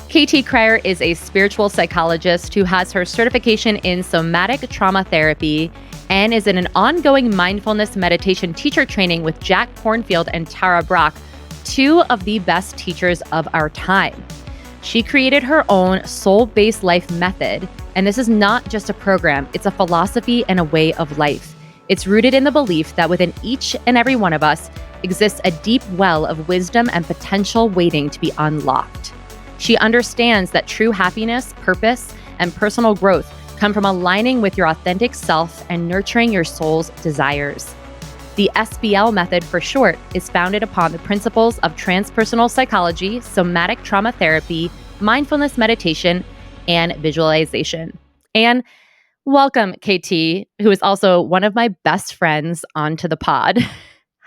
KT Cryer is a spiritual psychologist who has her certification in somatic trauma therapy and is in an ongoing mindfulness meditation teacher training with Jack Kornfield and Tara Brach, two of the best teachers of our time. She created her own soul-based life method, and this is not just a program, it's a philosophy and a way of life. It's rooted in the belief that within each and every one of us exists a deep well of wisdom and potential waiting to be unlocked. She understands that true happiness, purpose, and personal growth come from aligning with your authentic self and nurturing your soul's desires. The SBL Method, for short, is founded upon the principles of transpersonal psychology, somatic trauma therapy, mindfulness meditation, and visualization. And welcome, KT, who is also one of my best friends, onto the pod.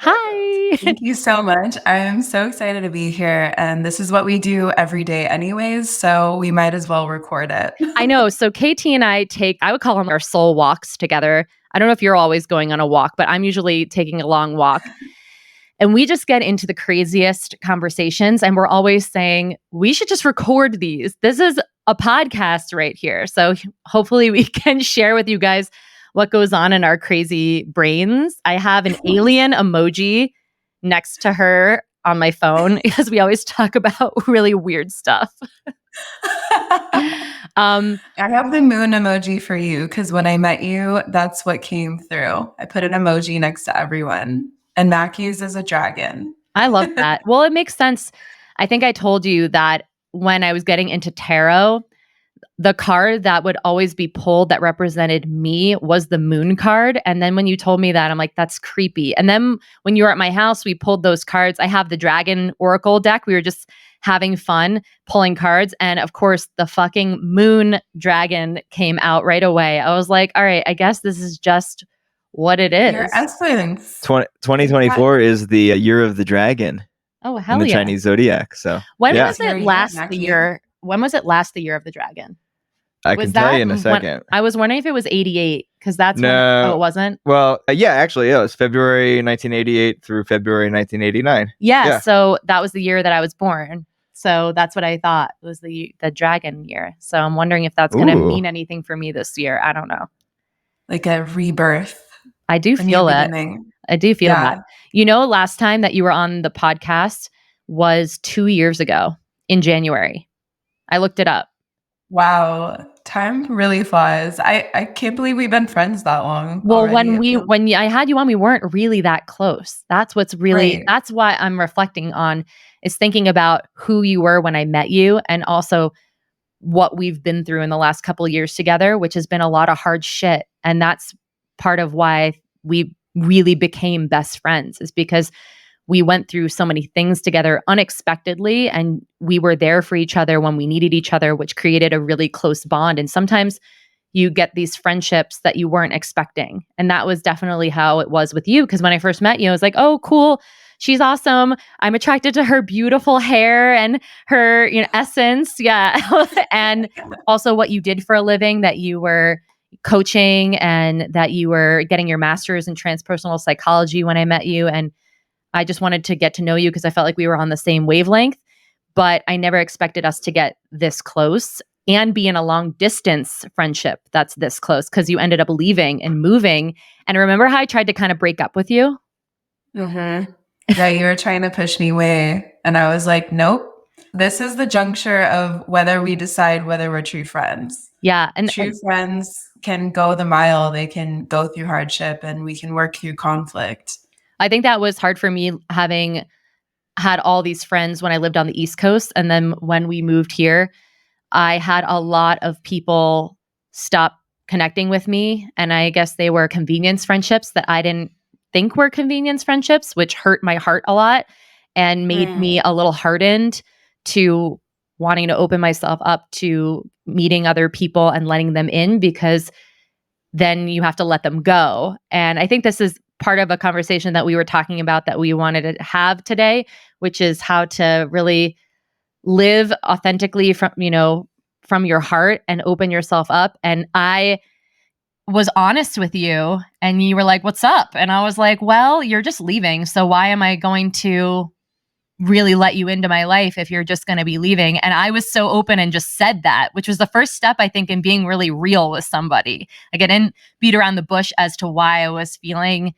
Hi. Thank you so much. I'm so excited to be here. And this is what we do every day anyways, so we might as well record it. I know. So KT and I would call them our soul walks together. I don't know if you're always going on a walk, but I'm usually taking a long walk. And we just get into the craziest conversations. And we're always saying, we should just record these. This is a podcast right here. So hopefully we can share with you guys what goes on in our crazy brains. I have an alien emoji next to her on my phone because we always talk about really weird stuff. I have the moon emoji for you because when I met you, that's what came through. I put an emoji next to everyone, and Mac uses a dragon. I love that. Well, it makes sense. I think I told you that when I was getting into tarot, the card that would always be pulled that represented me was the moon card. And then when you told me that, I'm like, that's creepy. And then when you were at my house, we pulled those cards. I have the dragon oracle deck. We were just having fun pulling cards. And of course, the fucking moon dragon came out right away. I was like, all right, I guess this is just what it is. Your essence. 2024 is the year of the dragon. Oh, hell in the yeah. Chinese zodiac. So when yeah. was it last the year? When was it last the year of the dragon? I can tell you in a second. I was wondering if it was 88 because that's no. when, it wasn't. Well, yeah, actually, it was February 1988 through February 1989. Yeah, so that was the year that I was born. So that's what I thought was the dragon year. So I'm wondering if that's going to mean anything for me this year. I don't know. Like a rebirth. I do feel that. I do feel that. You know, last time that you were on the podcast was 2 years ago in January. I looked it up. Wow. Time really flies. I can't believe we've been friends that long. Well, already. when I had you on, we weren't really that close. That's what's really, that's why I'm reflecting on is thinking about who you were when I met you and also what we've been through in the last couple of years together, which has been a lot of hard shit. And that's part of why we really became best friends is because we went through so many things together unexpectedly, and we were there for each other when we needed each other, which created a really close bond. And sometimes you get these friendships that you weren't expecting. And that was definitely how it was with you. Because when I first met you, I was like, oh, cool. She's awesome. I'm attracted to her beautiful hair and her, essence. Yeah. And also what you did for a living, that you were coaching and that you were getting your master's in transpersonal psychology when I met you. And I just wanted to get to know you because I felt like we were on the same wavelength, but I never expected us to get this close and be in a long distance friendship that's this close because you ended up leaving and moving. And remember how I tried to kind of break up with you? Mm-hmm. Yeah, you were trying to push me away. And I was like, nope. This is the juncture of whether we decide whether we're true friends. Yeah. And true friends can go the mile. They can go through hardship and we can work through conflict. I think that was hard for me having had all these friends when I lived on the East Coast. And then when we moved here, I had a lot of people stop connecting with me. And I guess they were convenience friendships that I didn't think were convenience friendships, which hurt my heart a lot and made me a little hardened to wanting to open myself up to meeting other people and letting them in, because then you have to let them go. And I think this is part of a conversation that we were talking about that we wanted to have today, which is how to really live authentically from your heart and open yourself up. And I was honest with you and you were like, what's up? And I was like, well, you're just leaving. So why am I going to really let you into my life if you're just going to be leaving. And I was so open and just said that, which was the first step, I think, in being really real with somebody. Like, I didn't beat around the bush as to why I was feeling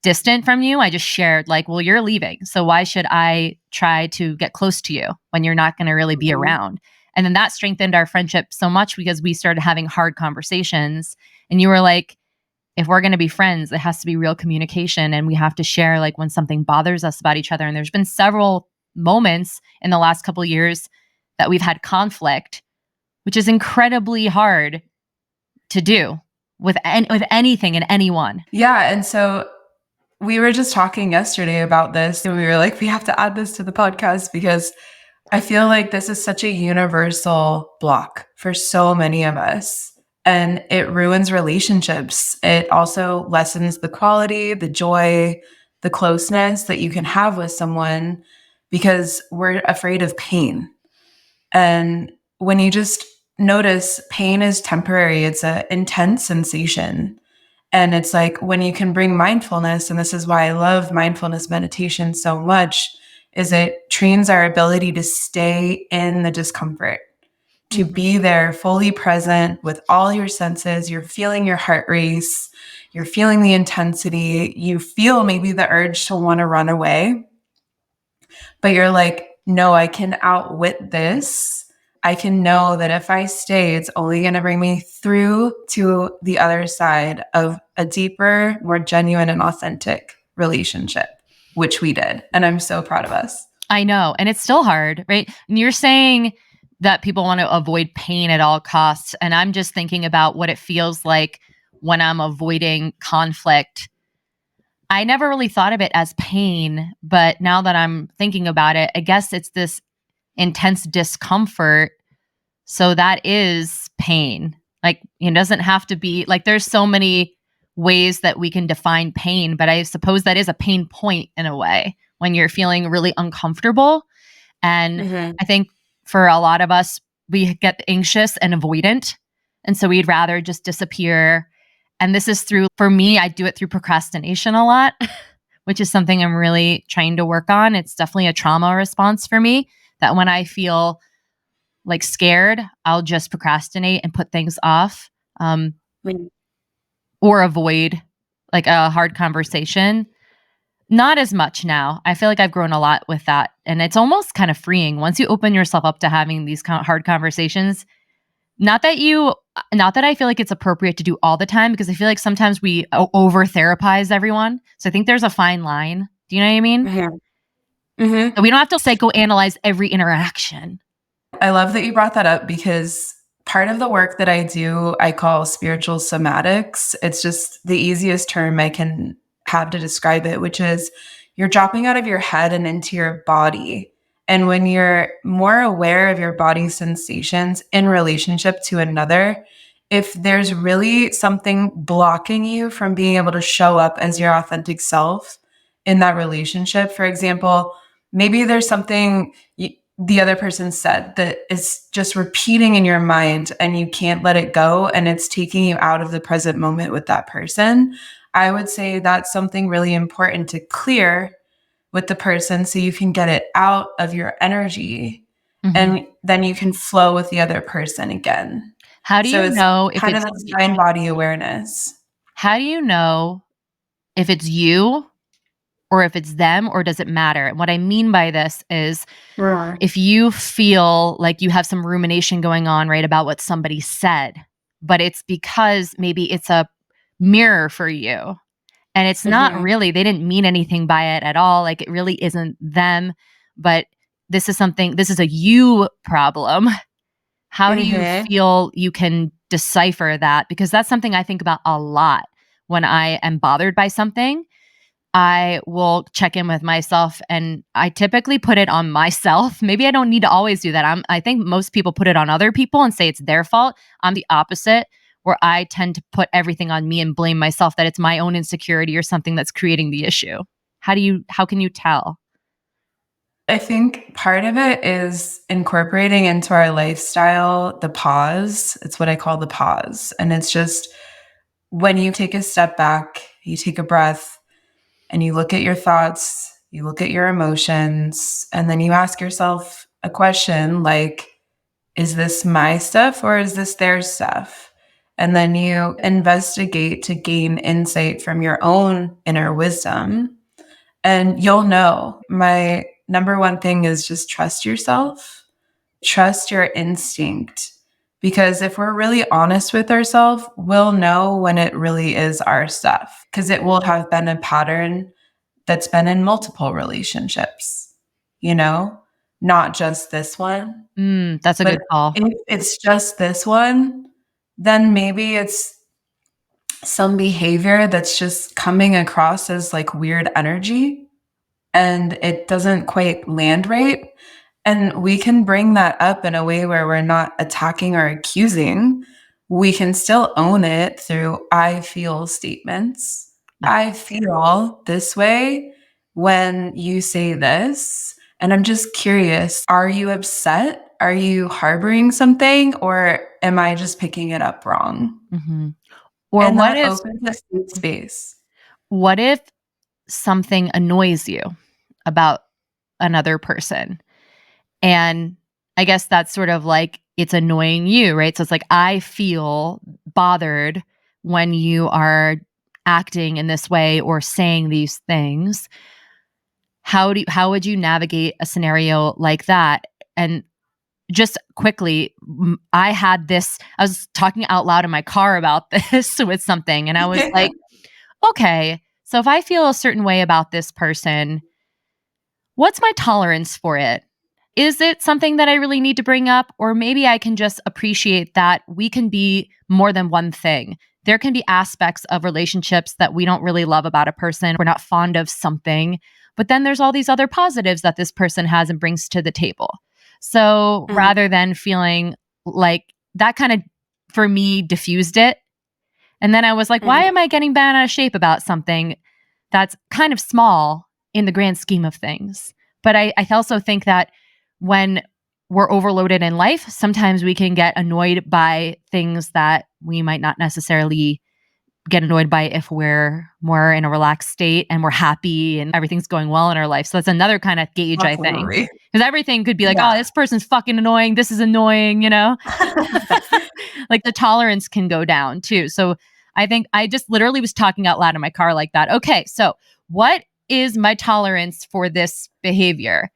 distant from you. I just shared, like, well, you're leaving, so why should I try to get close to you when you're not going to really be around? And then that strengthened our friendship so much because we started having hard conversations. And you were like, if we're going to be friends, it has to be real communication, and we have to share, like, when something bothers us about each other. And there's been several moments in the last couple of years that we've had conflict, which is incredibly hard to do with anything and anyone. Yeah. And so we were just talking yesterday about this, and we were like, we have to add this to the podcast because I feel like this is such a universal block for so many of us. And it ruins relationships. It also lessens the quality, the joy, the closeness that you can have with someone because we're afraid of pain. And when you just notice pain is temporary, it's an intense sensation. And it's like when you can bring mindfulness, and this is why I love mindfulness meditation so much, is it trains our ability to stay in the discomfort, to be there fully present with all your senses. You're feeling your heart race, you're feeling the intensity, you feel maybe the urge to want to run away, but you're like, no, I can outwit this. I can know that if I stay, it's only going to bring me through to the other side of a deeper, more genuine and authentic relationship, which we did. And I'm so proud of us. I know. And it's still hard, right? And you're saying that people want to avoid pain at all costs. And I'm just thinking about what it feels like when I'm avoiding conflict. I never really thought of it as pain, but now that I'm thinking about it, I guess it's this intense discomfort. So that is pain. Like, it doesn't have to be like, there's so many ways that we can define pain, but I suppose that is a pain point in a way when you're feeling really uncomfortable. And I think for a lot of us, we get anxious and avoidant. And so we'd rather just disappear. And this is for me, I do it through procrastination a lot, which is something I'm really trying to work on. It's definitely a trauma response for me that when I feel like scared, I'll just procrastinate and put things off or avoid like a hard conversation. Not as much now. I feel like I've grown a lot with that. And it's almost kind of freeing once you open yourself up to having these hard conversations. Not that I feel like it's appropriate to do all the time, because I feel like sometimes we over therapize everyone. So I think there's a fine line. Do you know what I mean? So we don't have to psychoanalyze every interaction. I love that you brought that up because part of the work that I do, I call spiritual somatics. It's just the easiest term I can have to describe it, which is you're dropping out of your head and into your body. And when you're more aware of your body's sensations in relationship to another, if there's really something blocking you from being able to show up as your authentic self in that relationship, for example, maybe there's something the other person said that is just repeating in your mind and you can't let it go, and it's taking you out of the present moment with that person. I would say that's something really important to clear with the person so you can get it out of your energy and then you can flow with the other person again. How do you know if kind it's of this mind body awareness? How do you know if it's you or if it's them, or does it matter? And what I mean by this is if you feel like you have some rumination going on, right, about what somebody said, but it's because maybe it's a mirror for you and it's not really, they didn't mean anything by it at all. Like, it really isn't them, but this is a you problem. How do you feel you can decipher that? Because that's something I think about a lot when I am bothered by something. I will check in with myself, and I typically put it on myself. Maybe I don't need to always do that. I think most people put it on other people and say it's their fault. I'm the opposite, where I tend to put everything on me and blame myself, that it's my own insecurity or something that's creating the issue. How can you tell? I think part of it is incorporating into our lifestyle the pause. It's what I call the pause. And it's just when you take a step back, you take a breath, and you look at your thoughts you look at your emotions, and then you ask yourself a question like, is this my stuff or is this their stuff? And then you investigate to gain insight from your own inner wisdom. And you'll know. My number one thing is just trust yourself, trust your instinct. Because if we're really honest with ourselves, we'll know when it really is our stuff, because it will have been a pattern that's been in multiple relationships, not just this one. That's a But good call. if it's just this one, then maybe it's some behavior that's just coming across as like weird energy and it doesn't quite land right. And we can bring that up in a way where we're not attacking or accusing. We can still own it through I feel statements. Yeah. I feel this way when you say this. And I'm just curious, are you upset? Are you harboring something? Or am I just picking it up wrong? Mm-hmm. Or And that opens a safe space. What if something annoys you about another person? And I guess that's sort of like it's annoying you, right? So it's like I feel bothered when you are acting in this way or saying these things. How would you navigate a scenario like that? And just quickly, I was talking out loud in my car about this with something, and I was like, okay, so if I feel a certain way about this person, what's my tolerance for it? Is it something that I really need to bring up? Or maybe I can just appreciate that we can be more than one thing. There can be aspects of relationships that we don't really love about a person. We're not fond of something, but then there's all these other positives that this person has and brings to the table. So rather than feeling like that kind of, for me, diffused it. And then I was like, why am I getting bent out of shape about something that's kind of small in the grand scheme of things? But I also think that when we're overloaded in life, sometimes we can get annoyed by things that we might not necessarily get annoyed by if we're more in a relaxed state and we're happy and everything's going well in our life. So that's another kind of gauge, I think. Because everything could be like, oh, this person's fucking annoying. This is annoying, Like the tolerance can go down too. So I think I just literally was talking out loud in my car like that. Okay, so what is my tolerance for this behavior?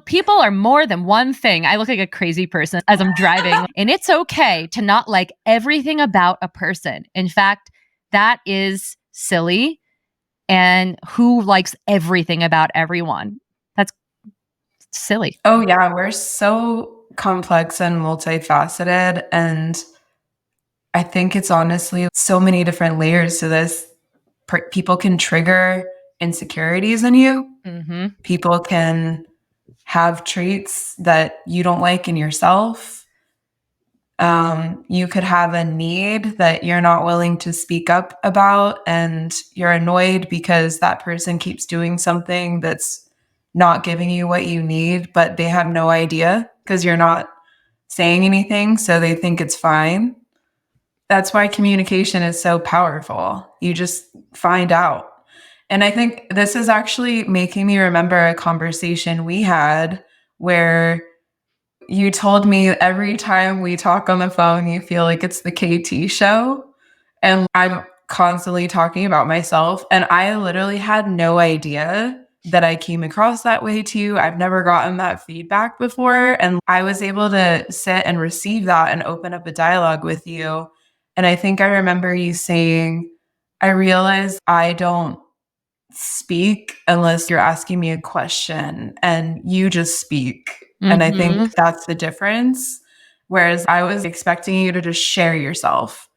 People are more than one thing. I look like a crazy person as I'm driving, and it's okay to not like everything about a person. In fact, that is silly. And who likes everything about everyone? That's silly. Oh, yeah. We're so complex and multifaceted. And I think it's honestly so many different layers to this. People can trigger insecurities in you. Mm-hmm. People can have traits that you don't like in yourself. You could have a need that you're not willing to speak up about, and you're annoyed because that person keeps doing something that's not giving you what you need, but they have no idea because you're not saying anything, so they think it's fine. That's why communication is so powerful. You just find out. And I think this is actually making me remember a conversation we had where you told me every time we talk on the phone, you feel like it's the KT show. And I'm constantly talking about myself. And I literally had no idea that I came across that way too. I've never gotten that feedback before. And I was able to sit and receive that and open up a dialogue with you. And I think I remember you saying, I realize I don't speak unless you're asking me a question and you just speak. Mm-hmm. And I think that's the difference. Whereas I was expecting you to just share yourself,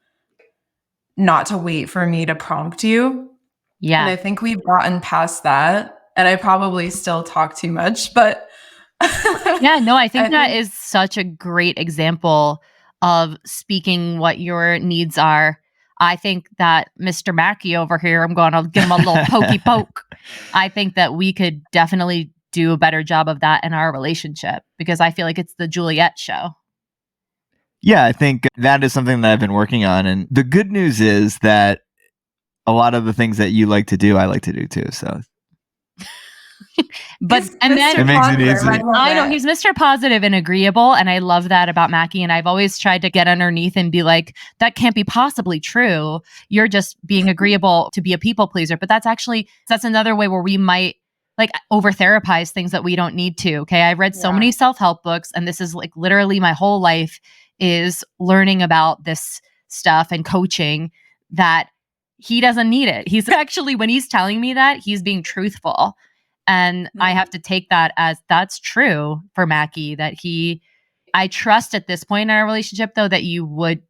not to wait for me to prompt you. Yeah. And I think we've gotten past that. And I probably still talk too much, but yeah, no, I think that is such a great example of speaking what your needs are. I think that Mr. Mackey over here, I'm going to give him a little pokey poke. I think that we could definitely do a better job of that in our relationship because I feel like it's the Juliet show. Yeah, I think that is something that I've been working on. And the good news is that a lot of the things that you like to do, I like to do too. So But and then it makes it easy. I know he's Mr. Positive and agreeable, and I love that about Mackie. And I've always tried to get underneath and be like, that can't be possibly true. You're just being agreeable to be a people pleaser. But that's another way where we might like over therapize things that we don't need to. Okay. I've read so many self-help books, and this is like literally my whole life is learning about this stuff and coaching that he doesn't need it. He's actually, when he's telling me that, he's being truthful. And I have to take that as that's true for Mackie, that I trust at this point in our relationship, though, that you would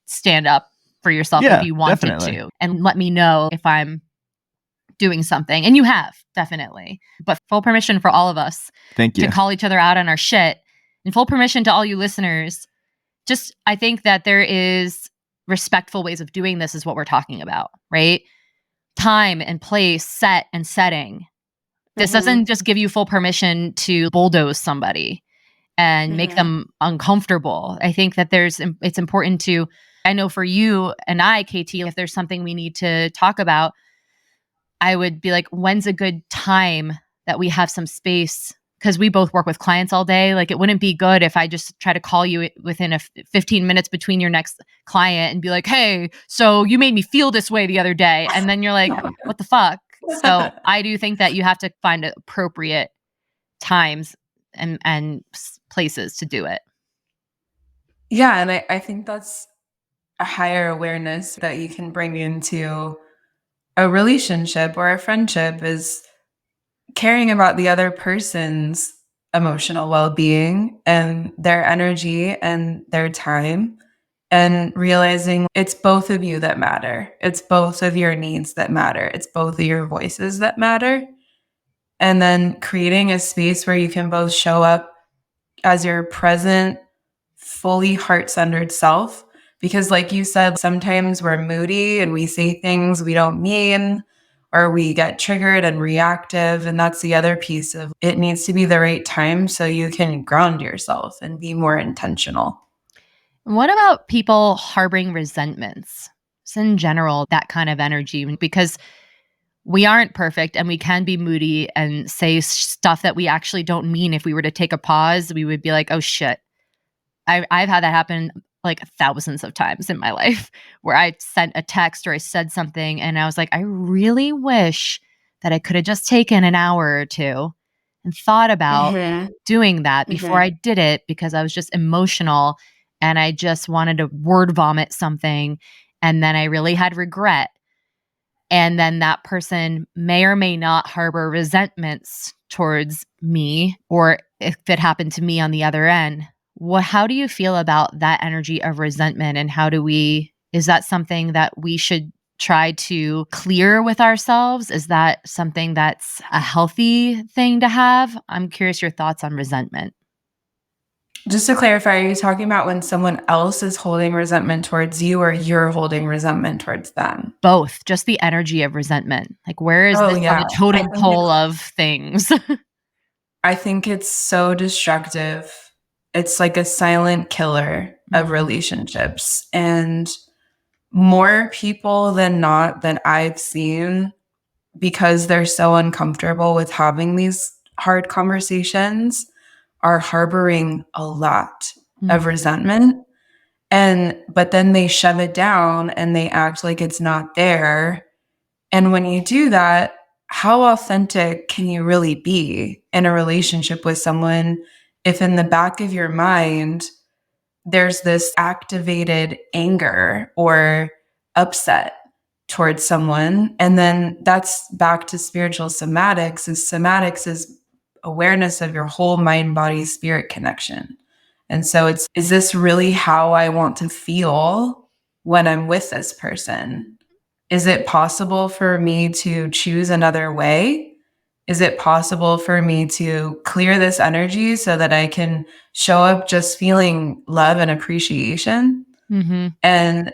stand up for yourself if you wanted to and let me know if I'm doing something. And you have, definitely. But full permission for all of us to call each other out on our shit, and full permission to all you listeners. Just, I think that there is respectful ways of doing this is what we're talking about, right? Time and place, set and setting. This doesn't just give you full permission to bulldoze somebody and make them uncomfortable. I think that it's important to, I know for you and I, KT, if there's something we need to talk about, I would be like, when's a good time that we have some space? Because we both work with clients all day. Like, it wouldn't be good if I just try to call you within 15 minutes between your next client and be like, hey, so you made me feel this way the other day. And then you're like, what the fuck? So I do think that you have to find appropriate times and places to do it. Yeah. And I think that's a higher awareness that you can bring into a relationship or a friendship, is caring about the other person's emotional well-being and their energy and their time, and realizing it's both of you that matter. It's both of your needs that matter. It's both of your voices that matter. And then creating a space where you can both show up as your present, fully heart-centered self. Because like you said, sometimes we're moody and we say things we don't mean, or we get triggered and reactive. And that's the other piece of it needs to be the right time so you can ground yourself and be more intentional. What about people harboring resentments? Just in general, that kind of energy, because we aren't perfect and we can be moody and say stuff that we actually don't mean. If we were to take a pause, we would be like, oh shit. I've had that happen like thousands of times in my life, where I sent a text or I said something and I was like, I really wish that I could have just taken an hour or two and thought about doing that before I did it, because I was just emotional and I just wanted to word vomit something. And then I really had regret. And then that person may or may not harbor resentments towards me, or if it happened to me on the other end. How do you feel about that energy of resentment, and is that something that we should try to clear with ourselves? Is that something that's a healthy thing to have? I'm curious your thoughts on resentment. Just to clarify, are you talking about when someone else is holding resentment towards you, or you're holding resentment towards them? Both, just the energy of resentment. Like, where is this on the totem pole of things? I think it's so destructive. It's like a silent killer of relationships. And more people than not that I've seen, because they're so uncomfortable with having these hard conversations, are harboring a lot of resentment. But then they shove it down and they act like it's not there. And when you do that, how authentic can you really be in a relationship with someone if in the back of your mind, there's this activated anger or upset towards someone? And then that's back to spiritual somatics. Somatics is awareness of your whole mind, body, spirit connection. And so is this really how I want to feel when I'm with this person? Is it possible for me to choose another way? Is it possible for me to clear this energy so that I can show up just feeling love and appreciation? And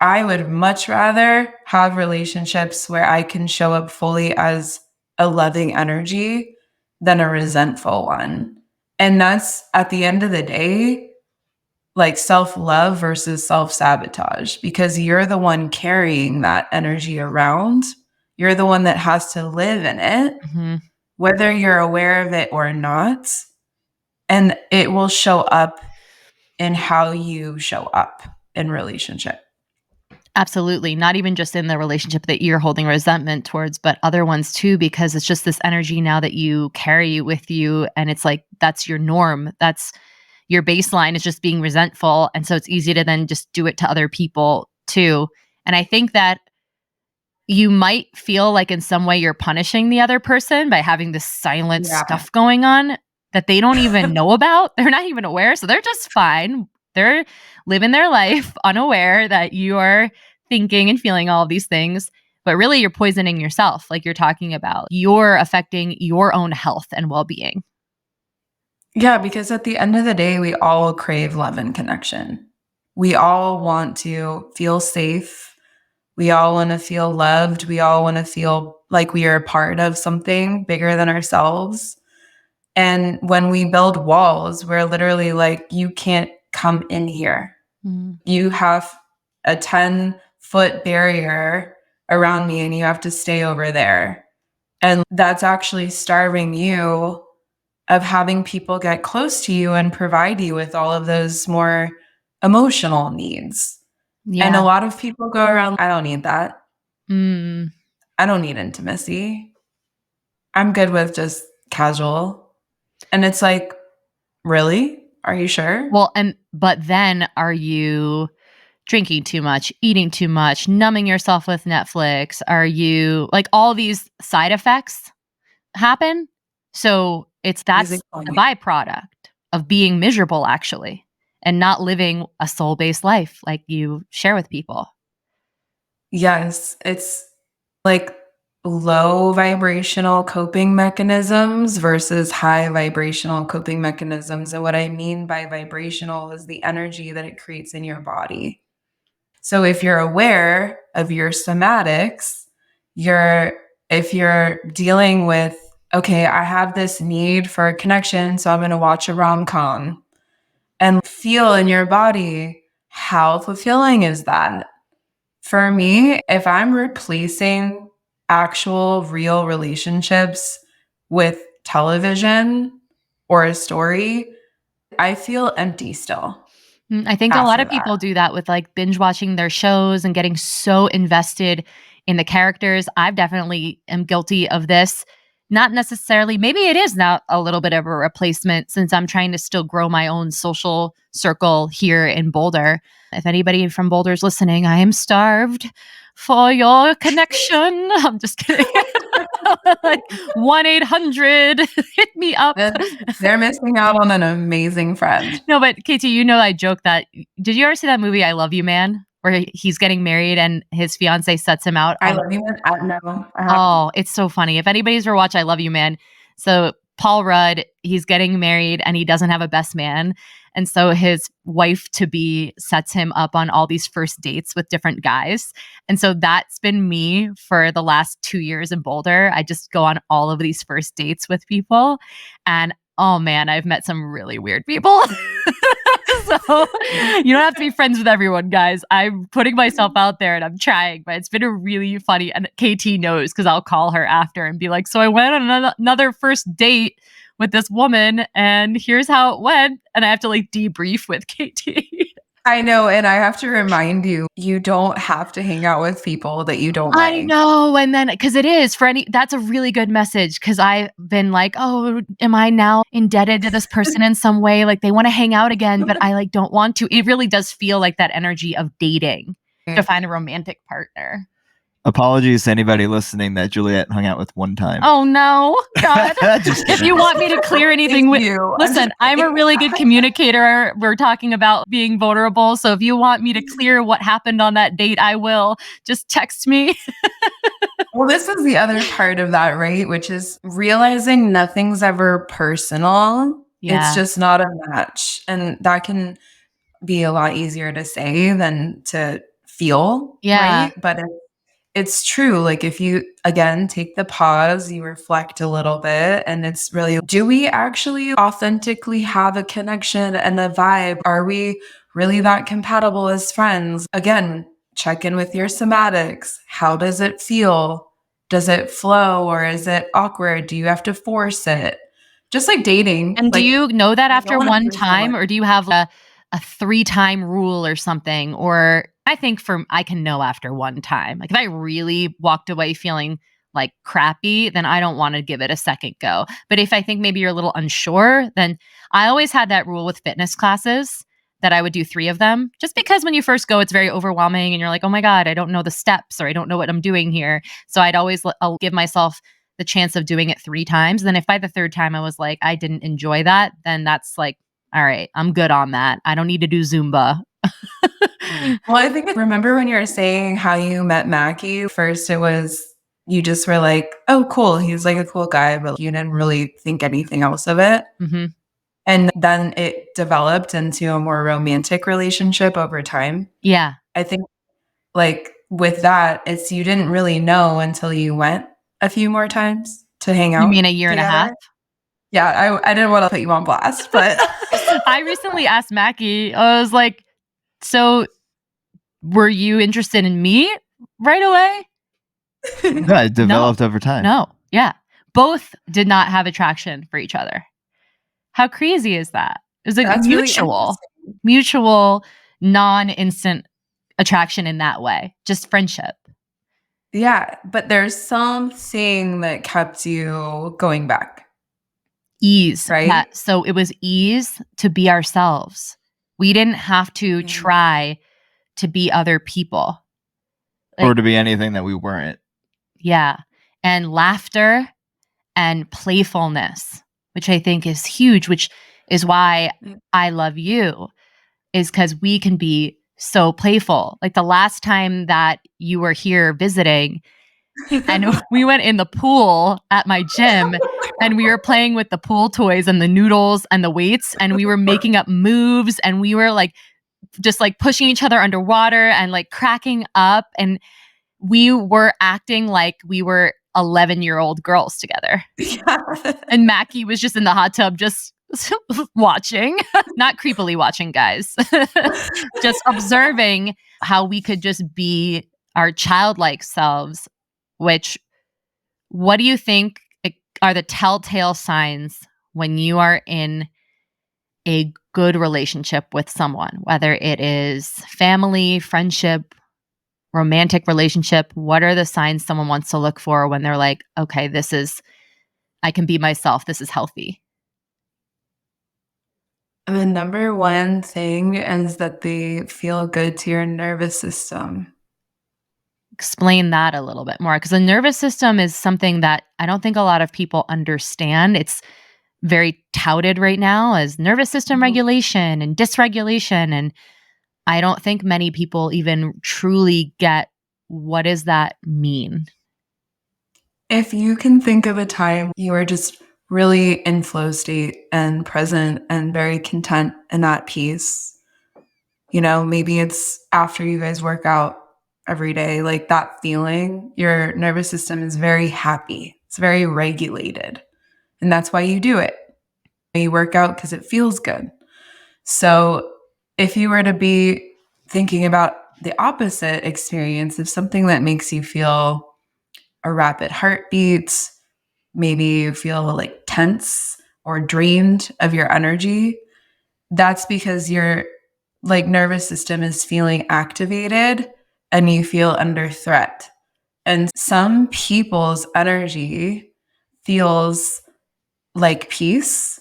I would much rather have relationships where I can show up fully as a loving energy than a resentful one. And that's, at the end of the day, like self-love versus self-sabotage, because you're the one carrying that energy around. You're the one that has to live in it. whether you're aware of it or not. And it will show up in how you show up in relationship. Absolutely. Not even just in the relationship that you're holding resentment towards, but other ones too, because it's just this energy now that you carry with you. And it's like, that's your norm. That's your baseline, is just being resentful. And so it's easy to then just do it to other people too. And I think that you might feel like in some way you're punishing the other person by having this silent stuff going on that they don't even know about. They're not even aware. So they're just fine. They're living their life unaware that you are thinking and feeling all of these things. But really, you're poisoning yourself, like you're talking about. You're affecting your own health and well being. Yeah, because at the end of the day, we all crave love and connection. We all want to feel safe. We all want to feel loved. We all want to feel like we are a part of something bigger than ourselves. And when we build walls, we're literally like, you can't come in here. You have a 10-foot barrier around me and you have to stay over there. And that's actually starving you of having people get close to you and provide you with all of those more emotional needs. Yeah. And a lot of people go around, I don't need that. Mm. I don't need intimacy. I'm good with just casual. And it's like, really? Are you sure? Well, but then are you drinking too much, eating too much, numbing yourself with Netflix? Are you like, all these side effects happen? So that's a byproduct of being miserable, actually, and not living a soul-based life like you share with people. Yes, it's like low vibrational coping mechanisms versus high vibrational coping mechanisms. And what I mean by vibrational is the energy that it creates in your body. So if you're aware of your somatics, if you're dealing with, okay, I have this need for a connection, so I'm going to watch a rom-com, and feel in your body, how fulfilling is that? For me, if I'm replacing actual real relationships with television or a story, I feel empty still. I think a lot of people do that with like binge watching their shows and getting so invested in the characters. I've definitely am guilty of this. Not necessarily, maybe it is now a little bit of a replacement since I'm trying to still grow my own social circle here in Boulder. If anybody from Boulder is listening, I am starved for your connection. I'm just kidding. Like 1-800, hit me up. They're missing out on an amazing friend. No, but KT, I joke that. Did you ever see that movie, I Love You Man, where he's getting married and his fiance sets him out? I Love You Man? No. Oh, it's so funny. If anybody's ever watched I Love You Man, so Paul Rudd, he's getting married and he doesn't have a best man. And so his wife to be sets him up on all these first dates with different guys. And so that's been me for the last 2 years in Boulder. I just go on all of these first dates with people. And oh man, I've met some really weird people. So you don't have to be friends with everyone, guys. I'm putting myself out there and I'm trying, but it's been a really funny, and KT knows because I'll call her after and be like, so I went on another first date with this woman and here's how it went. And I have to like debrief with KT. I know. And I have to remind you, you don't have to hang out with people that you don't like. I know. And then, because it is that's a really good message. Because I've been like, oh, am I now indebted to this person in some way? Like they want to hang out again, but I like don't want to. It really does feel like that energy of dating to find a romantic partner. Apologies to anybody listening that Juliet hung out with one time. Oh no, God. If you want me to clear anything with you, listen, I'm a really good communicator. We're talking about being vulnerable. So if you want me to clear what happened on that date, I will. Just text me. Well, this is the other part of that, right? Which is realizing nothing's ever personal. Yeah. It's just not a match. And that can be a lot easier to say than to feel. Yeah. Right? But it's true. Like if you, again, take the pause, you reflect a little bit, and it's really, do we actually authentically have a connection and a vibe? Are we really that compatible as friends? Again, check in with your somatics. How does it feel? Does it flow or is it awkward? Do you have to force it? Just like dating. And do you know that we after all one understand. time, or do you have a 3-time rule or something? Or I think I can know after one time. Like if I really walked away feeling like crappy, then I don't want to give it a second go. But if I think maybe you're a little unsure, then I always had that rule with fitness classes that I would do 3 of them. Just because when you first go, it's very overwhelming and you're like, oh my God, I don't know the steps or I don't know what I'm doing here. So I'll give myself the chance of doing it 3 times. Then if by the 3rd time I was like, I didn't enjoy that, then that's like, all right, I'm good on that. I don't need to do Zumba. Well, I think remember when you were saying how you met Mackie? First, it was you just were like, oh, cool. He's like a cool guy, but you didn't really think anything else of it. Mm-hmm. And then it developed into a more romantic relationship over time. Yeah. I think like with that, it's you didn't really know until you went a few more times to hang You out mean a year and a half? together. Yeah, I didn't want to put you on blast, but I recently asked Mackie, I was like, so were you interested in me right away? Yeah, it developed over time. No. Yeah. Both did not have attraction for each other. How crazy is that? It was like that's really mutual, non-instant attraction in that way, just friendship. Yeah, but there's something that kept you going back. Ease. Right? Yeah. So it was ease to be ourselves. We didn't have to try to be other people. Or to be anything that we weren't. Yeah. And laughter and playfulness, which I think is huge, which is why I love you, is because we can be so playful. Like the last time that you were here visiting, and we went in the pool at my gym and we were playing with the pool toys and the noodles and the weights, and we were making up moves and we were like just like pushing each other underwater and like cracking up, and we were acting like we were 11-year-old girls together. Yeah. And Mackie was just in the hot tub just watching, not creepily watching, guys, just observing how we could just be our childlike selves. Which, what do you think are the telltale signs when you are in a good relationship with someone, whether it is family, friendship, romantic relationship? What are the signs someone wants to look for when they're like, okay, I can be myself, this is healthy? The number one thing is that they feel good to your nervous system. Explain that a little bit more, because the nervous system is something that I don't think a lot of people understand. It's very touted right now as nervous system regulation and dysregulation, and I don't think many people even truly get what does that mean. If you can think of a time you were just really in flow state and present and very content and at peace, maybe it's after you guys work out every day, like that feeling, your nervous system is very happy. It's very regulated. And that's why you do it. You work out because it feels good. So if you were to be thinking about the opposite experience of something that makes you feel a rapid heartbeat, maybe you feel like tense or drained of your energy, that's because your nervous system is feeling activated and you feel under threat. And some people's energy feels like peace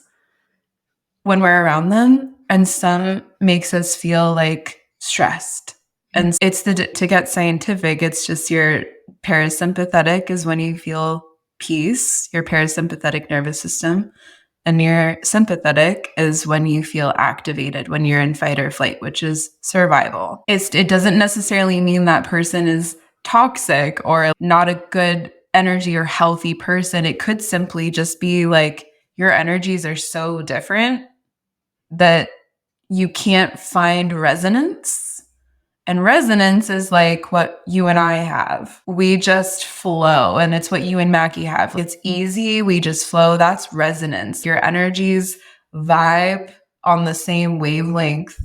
when we're around them, and some makes us feel like stressed. And it's to get scientific, it's just your parasympathetic is when you feel peace, your parasympathetic nervous system. And your sympathetic is when you feel activated, when you're in fight or flight, which is survival. It doesn't necessarily mean that person is toxic or not a good energy or healthy person. It could simply just be like your energies are so different that you can't find resonance. And resonance is like what you and I have. We just flow, and it's what you and Mackie have. It's easy. We just flow. That's resonance. Your energies vibe on the same wavelength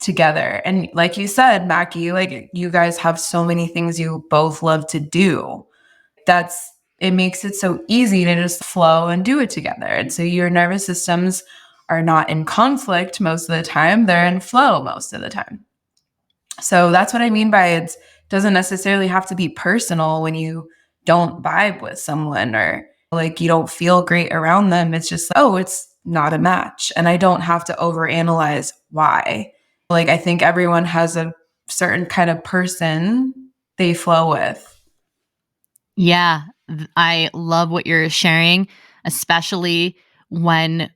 together. And like you said, Mackie, like you guys have so many things you both love to do. it makes it so easy to just flow and do it together. And so your nervous systems are not in conflict most of the time, they're in flow most of the time. So that's what I mean by it doesn't necessarily have to be personal when you don't vibe with someone or like you don't feel great around them. It's just, oh, it's not a match. And I don't have to overanalyze why. Like, I think everyone has a certain kind of person they flow with. Yeah, I love what you're sharing, especially when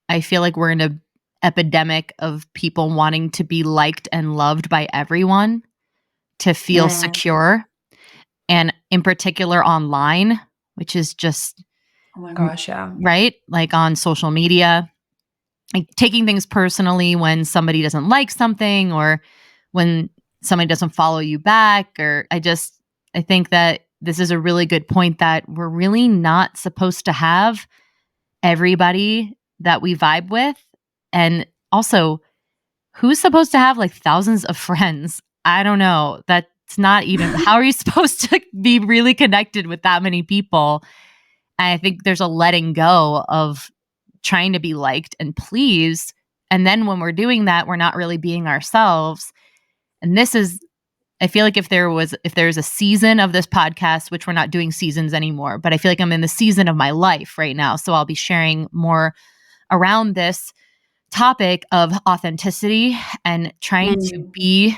I feel like we're in a epidemic of people wanting to be liked and loved by everyone to feel secure, and in particular online, which is just Oh my gosh, yeah. right, like on social media, like taking things personally when somebody doesn't like something or when somebody doesn't follow you back. Or I think that this is a really good point that we're really not supposed to have everybody that we vibe with. And also, who's supposed to have like thousands of friends? I don't know. That's not even, how are you supposed to be really connected with that many people? And I think there's a letting go of trying to be liked and pleased. And then when we're doing that, we're not really being ourselves. And this is, I feel like if there's a season of this podcast, which we're not doing seasons anymore, but I feel like I'm in the season of my life right now. So I'll be sharing more around this topic of authenticity and trying to be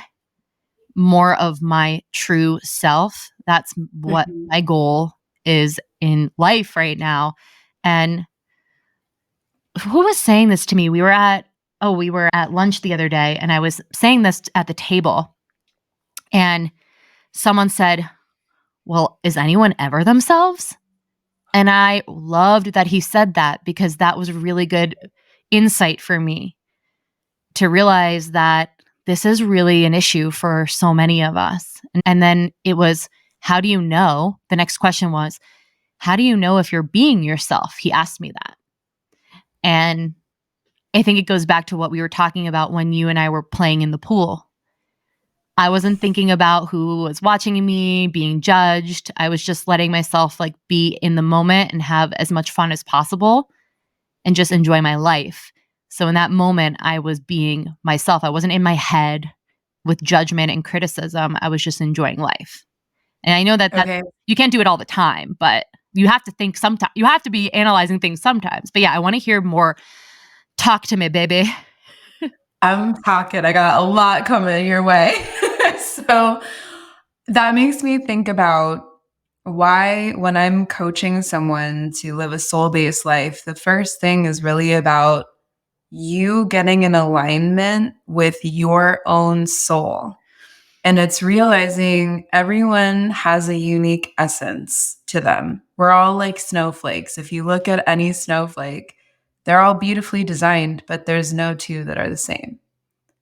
more of my true self. That's what my goal is in life right now. And who was saying this to me? We were at lunch the other day, and I was saying this at the table, and someone said, "Well, is anyone ever themselves?" And I loved that he said that, because that was really good insight for me to realize that this is really an issue for so many of us. And then it was, how do you know? The next question was, how do you know if you're being yourself? He asked me that. And I think it goes back to what we were talking about when you and I were playing in the pool. I wasn't thinking about who was watching me, being judged. I was just letting myself like be in the moment and have as much fun as possible and just enjoy my life. So in that moment, I was being myself. I wasn't in my head with judgment and criticism. I was just enjoying life. And I know that you can't do it all the time, but you have to think sometimes. You have to be analyzing things sometimes. But yeah, I want to hear more. Talk to me, baby. I'm talking. I got a lot coming your way. So that makes me think about why, when I'm coaching someone to live a soul-based life, the first thing is really about you getting in alignment with your own soul. And it's realizing everyone has a unique essence to them. We're all like snowflakes. If you look at any snowflake, they're all beautifully designed, but there's no two that are the same.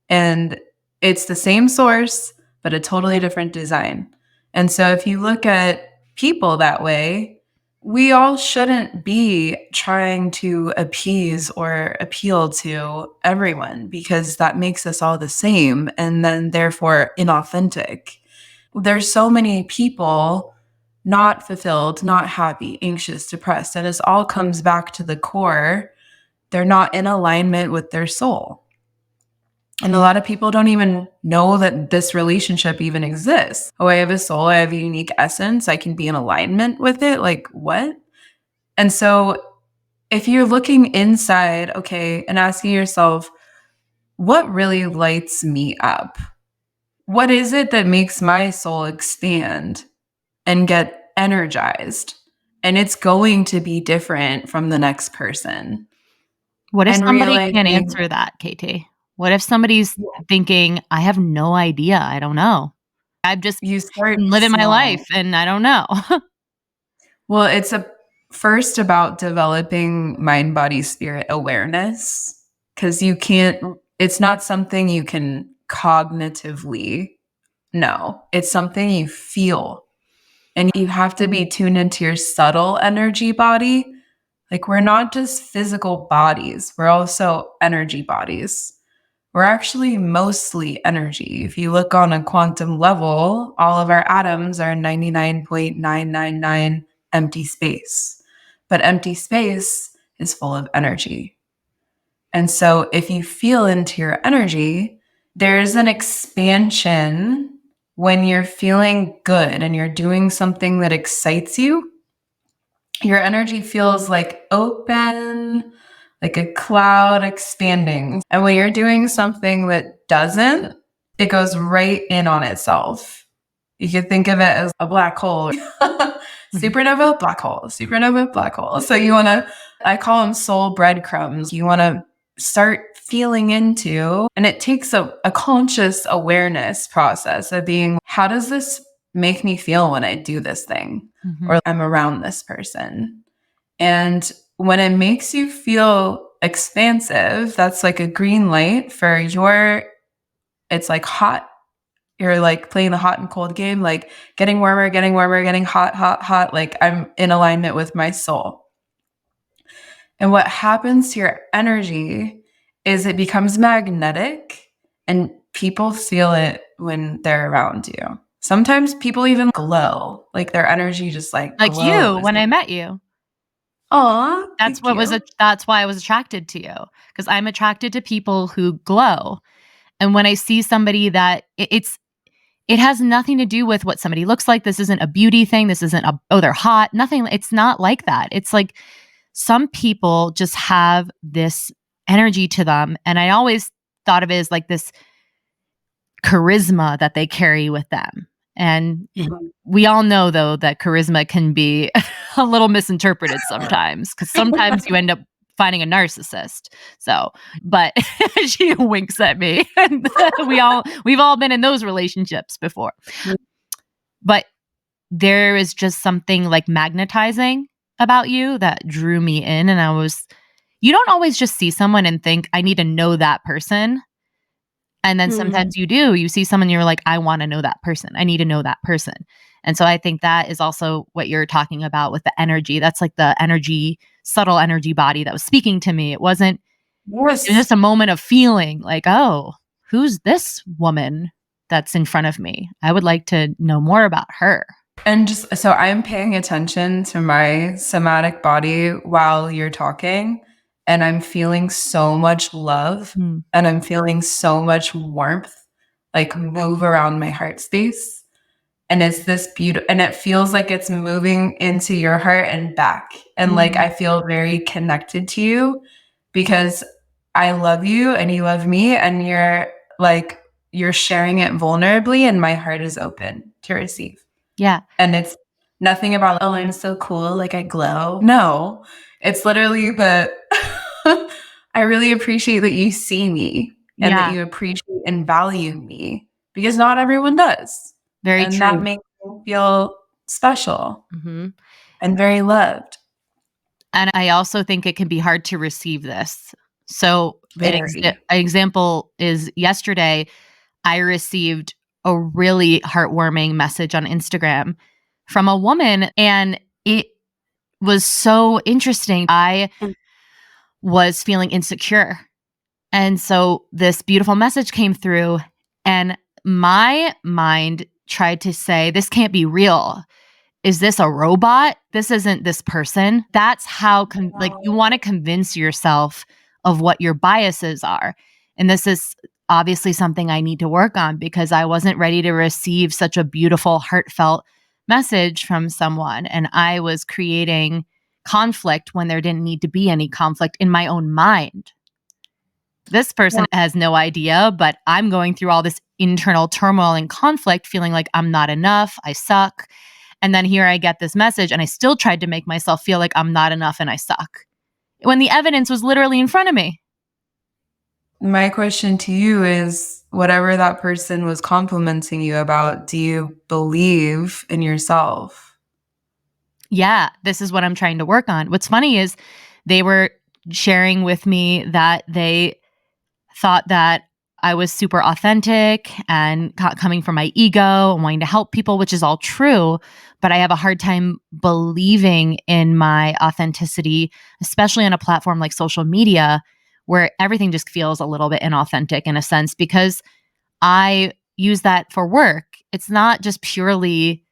And it's the same source, but a totally different design. And so if you look at people that way, we all shouldn't be trying to appease or appeal to everyone, because that makes us all the same and then therefore inauthentic. There's so many people not fulfilled, not happy, anxious, depressed, and it all comes back to the core. They're not in alignment with their soul. And a lot of people don't even know that this relationship even exists. Oh, I have a soul, I have a unique essence, I can be in alignment with it. Like, what? And so if you're looking inside, okay, and asking yourself, what really lights me up? What is it that makes my soul expand and get energized? And it's going to be different from the next person. What if And somebody can't realizing, answer that, KT? What if somebody's thinking, I have no idea. I don't know. I've just you start been living my small. life and I don't know. Well, it's first about developing mind, body, spirit awareness, because it's not something you can cognitively know. It's something you feel. And you have to be tuned into your subtle energy body. Like, we're not just physical bodies, we're also energy bodies. we're actually mostly energy. If you look on a quantum level, all of our atoms are 99.999 empty space. But empty space is full of energy. And so if you feel into your energy, there's an expansion when you're feeling good and you're doing something that excites you. Your energy feels like open, like a cloud expanding. And when you're doing something that doesn't, it goes right in on itself. You could think of it as a black hole. Supernova, black hole, supernova, black hole. So you want to, I call them soul breadcrumbs. You want to start feeling into, and it takes a conscious awareness process of being, how does this make me feel when I do this thing? Or I'm around this person? And when it makes you feel expansive, that's like a green light for it's like hot. You're like playing the hot and cold game, like getting warmer, getting hot, hot, hot. Like I'm in alignment with my soul. And what happens to your energy is it becomes magnetic and people feel it when they're around you. Sometimes people even glow, like their energy just like glows. You when I met you. Aw, that's why I was attracted to you, because I'm attracted to people who glow. And when I see somebody that it has nothing to do with what somebody looks like. This isn't a beauty thing. This isn't they're hot. Nothing. It's not like that. It's like some people just have this energy to them. And I always thought of it as like this charisma that they carry with them. And we all know, though, that charisma can be a little misinterpreted sometimes, because sometimes you end up finding a narcissist. So, but she winks at me. We've all been in those relationships before. But there is just something like magnetizing about you that drew me in. And you don't always just see someone and think, I need to know that person. And then sometimes you do. You see someone, you're like, I want to know that person. I need to know that person. And so I think that is also what you're talking about with the energy. That's like the energy, subtle energy body that was speaking to me. It wasn't just a moment of feeling like, oh, who's this woman that's in front of me? I would like to know more about her. And just so I'm paying attention to my somatic body while you're talking. And I'm feeling so much love and I'm feeling so much warmth, like move around my heart space. And it's this beautiful, and it feels like it's moving into your heart and back. And like, I feel very connected to you because I love you and you love me, and you're sharing it vulnerably, and my heart is open to receive. Yeah. And it's nothing about, oh, I'm so cool, like I glow. No, it's literally I really appreciate that you see me and that you appreciate and value me, because not everyone does. Very true. That makes me feel special and very loved. And I also think it can be hard to receive this. So an example is yesterday, I received a really heartwarming message on Instagram from a woman, and it was so interesting. I was feeling insecure. And so this beautiful message came through, and my mind tried to say, this can't be real. Is this a robot? This isn't this person. That's how you want to convince yourself of what your biases are. And this is obviously something I need to work on, because I wasn't ready to receive such a beautiful, heartfelt message from someone. And I was creating conflict when there didn't need to be any conflict in my own mind. This person has no idea, but I'm going through all this internal turmoil and conflict, feeling like I'm not enough, I suck. And then here I get this message, and I still tried to make myself feel like I'm not enough and I suck, when the evidence was literally in front of me. My question to you is, whatever that person was complimenting you about, do you believe in yourself? Yeah, this is what I'm trying to work on. What's funny is they were sharing with me that they thought that I was super authentic and coming from my ego and wanting to help people, which is all true. But I have a hard time believing in my authenticity, especially on a platform like social media, where everything just feels a little bit inauthentic in a sense because I use that for work. It's not just purely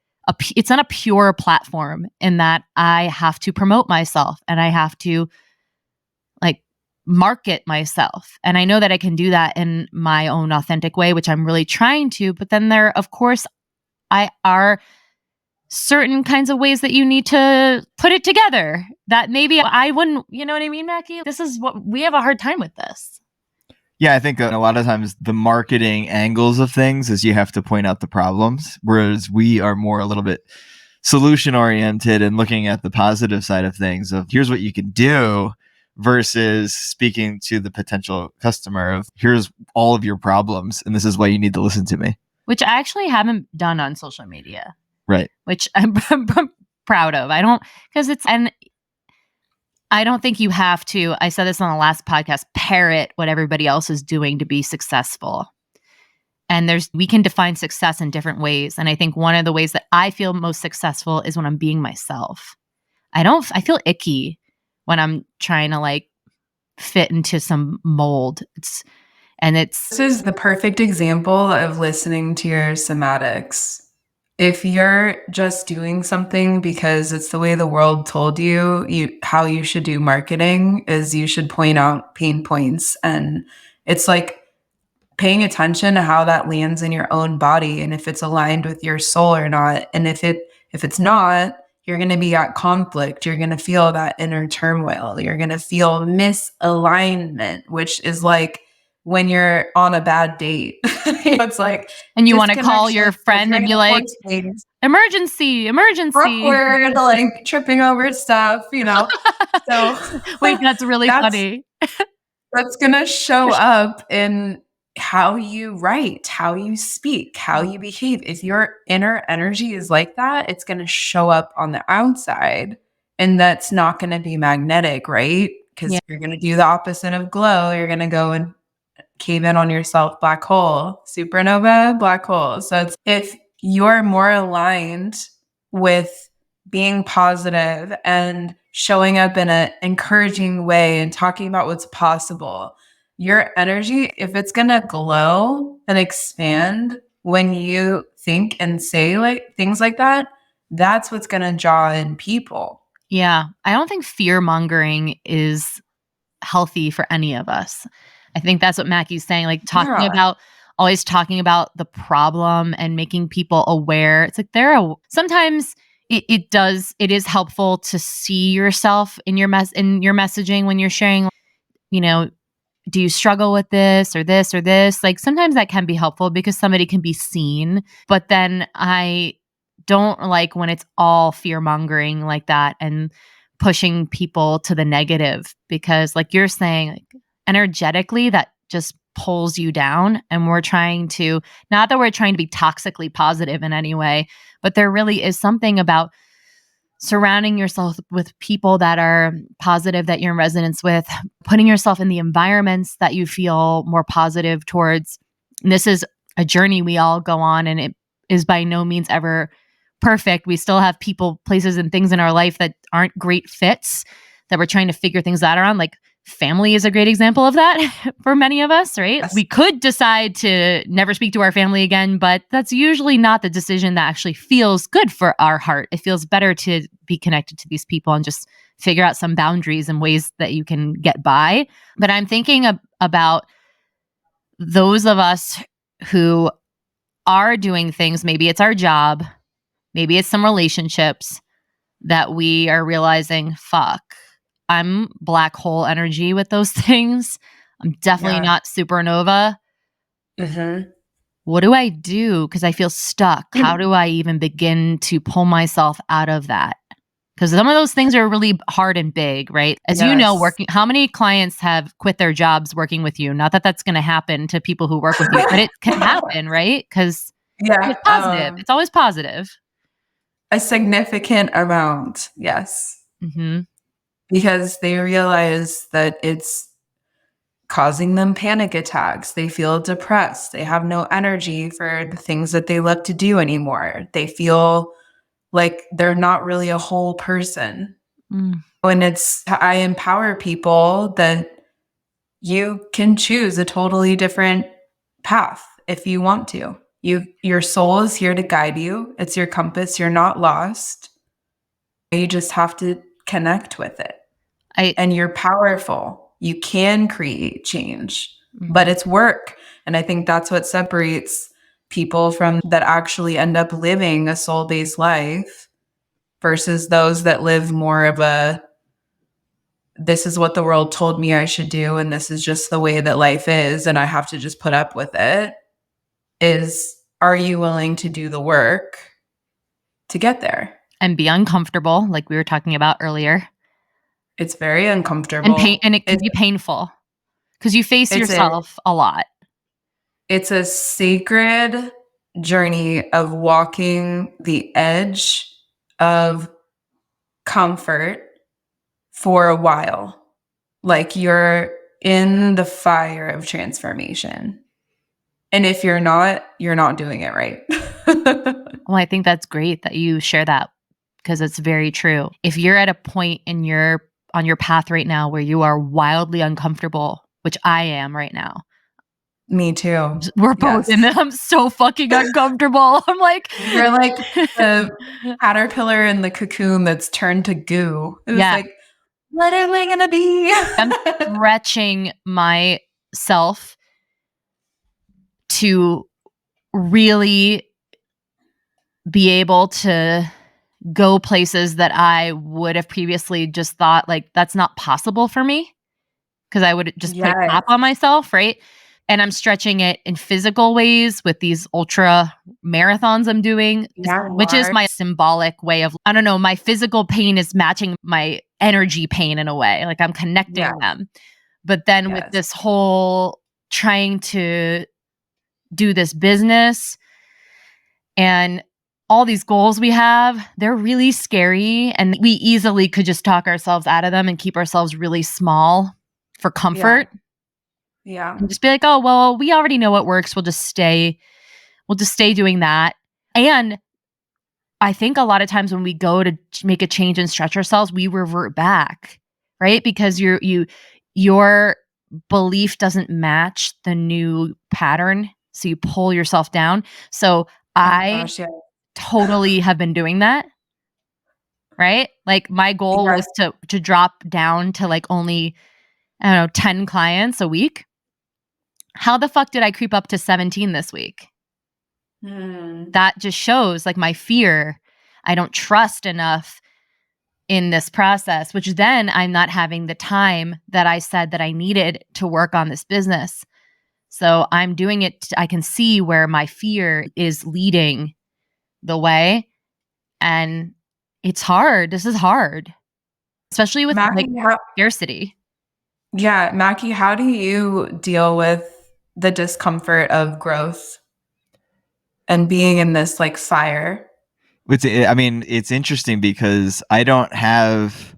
it's not a pure platform in that I have to promote myself and I have to like market myself. And I know that I can do that in my own authentic way, which I'm really trying to. But then there, of course, I are certain kinds of ways that you need to put it together that maybe I wouldn't, you know what I mean, Mackie? This is what we have a hard time with this. Yeah, I think a lot of times the marketing angles of things is you have to point out the problems, whereas we are more a little bit solution oriented and looking at the positive side of things of here's what you can do versus speaking to the potential customer of here's all of your problems and this is why you need to listen to me. Which I actually haven't done on social media. Right. Which I'm proud of. I don't think you have to, I said this on the last podcast, parrot what everybody else is doing to be successful. And we can define success in different ways. And I think one of the ways that I feel most successful is when I'm being myself. I feel icky when I'm trying to like fit into some mold. This is the perfect example of listening to your somatics. If you're just doing something because it's the way the world told you how you should do marketing is you should point out pain points. And it's like paying attention to how that lands in your own body and if it's aligned with your soul or not. And if it's not, you're going to be at conflict. You're going to feel that inner turmoil. You're going to feel misalignment, which is like when you're on a bad date. It's like, and you want to call your friend and be like, emergency. Awkward, like tripping over stuff, So wait, that's really funny. That's going to show up in how you write, how you speak, how you behave. If your inner energy is like that, it's going to show up on the outside. And that's not going to be magnetic, right? Because you're going to do the opposite of glow. You're going to go and cave in on yourself, black hole, supernova, black hole. So if you're more aligned with being positive and showing up in an encouraging way and talking about what's possible, your energy, if it's going to glow and expand when you think and say like things like that, that's what's going to draw in people. Yeah. I don't think fear mongering is healthy for any of us. I think that's what Mackie's saying, like always talking about the problem and making people aware. It's like sometimes it is helpful to see yourself in your messaging when you're sharing, do you struggle with this or this or this? Like sometimes that can be helpful because somebody can be seen, but then I don't like when it's all fear mongering like that and pushing people to the negative because like you're saying, like, energetically that just pulls you down. And not that we're trying to be toxically positive in any way, but there really is something about surrounding yourself with people that are positive, that you're in resonance with, putting yourself in the environments that you feel more positive towards. And this is a journey we all go on, and it is by no means ever perfect. We still have people, places, and things in our life that aren't great fits that we're trying to figure things out around. Like family is a great example of that for many of us, right? Yes. We could decide to never speak to our family again, but that's usually not the decision that actually feels good for our heart. It feels better to be connected to these people and just figure out some boundaries and ways that you can get by. But I'm thinking about those of us who are doing things, maybe it's our job, maybe it's some relationships that we are realizing, fuck, I'm black hole energy with those things. I'm definitely not supernova. Mm-hmm. What do I do? Because I feel stuck. How do I even begin to pull myself out of that? Because some of those things are really hard and big, right? As you know, how many clients have quit their jobs working with you? Not that that's going to happen to people who work with you, but it can happen, right? Because it's positive. It's always positive. A significant amount, yes. Mm-hmm. Because they realize that it's causing them panic attacks. They feel depressed. They have no energy for the things that they love to do anymore. They feel like they're not really a whole person. When I empower people that you can choose a totally different path if you want to. Your soul is here to guide you. It's your compass. You're not lost. You just have to connect with it. And you're powerful. You can create change, but it's work. And I think that's what separates people from that actually end up living a soul-based life versus those that live more of a, this is what the world told me I should do, and this is just the way that life is, and I have to just put up with it. Is, are you willing to do the work to get there? And be uncomfortable, like we were talking about earlier. It's very uncomfortable. And it can be painful because you face yourself a lot. It's a sacred journey of walking the edge of comfort for a while. Like you're in the fire of transformation. And if you're not doing it right. Well, I think that's great that you share that because it's very true. If you're at a point on your path right now where you are wildly uncomfortable, which I am right now. Me too. We're both in it. I'm so fucking uncomfortable. I'm like, you're like the caterpillar in the cocoon that's turned to goo. It was like, what am I gonna be? I'm stretching myself to really be able to go places that I would have previously just thought like that's not possible for me because I would just put a cap on myself, right? And I'm stretching it in physical ways with these ultra marathons I'm doing, which is my symbolic way of, I don't know, my physical pain is matching my energy pain in a way. Like I'm connecting them. But then with this whole trying to do this business and all these goals we have, they're really scary. And we easily could just talk ourselves out of them and keep ourselves really small for comfort. Yeah. And just be like, oh, well, we already know what works. We'll just stay doing that. And I think a lot of times when we go to make a change and stretch ourselves, we revert back, right? Because your belief doesn't match the new pattern. So you pull yourself down. So I totally have been doing that, right? Like my goal was to drop down to like only, I don't know, 10 clients a week. How the fuck did I creep up to 17 this week? That just shows like my fear. I don't trust enough in this process, which then I'm not having the time that I said that I needed to work on this business. So I'm doing it. I can see where my fear is leading the way. And it's hard. This is hard, especially with Mackie, like scarcity. Yeah. Mackie, how do you deal with the discomfort of growth and being in this like fire? It's interesting because I don't have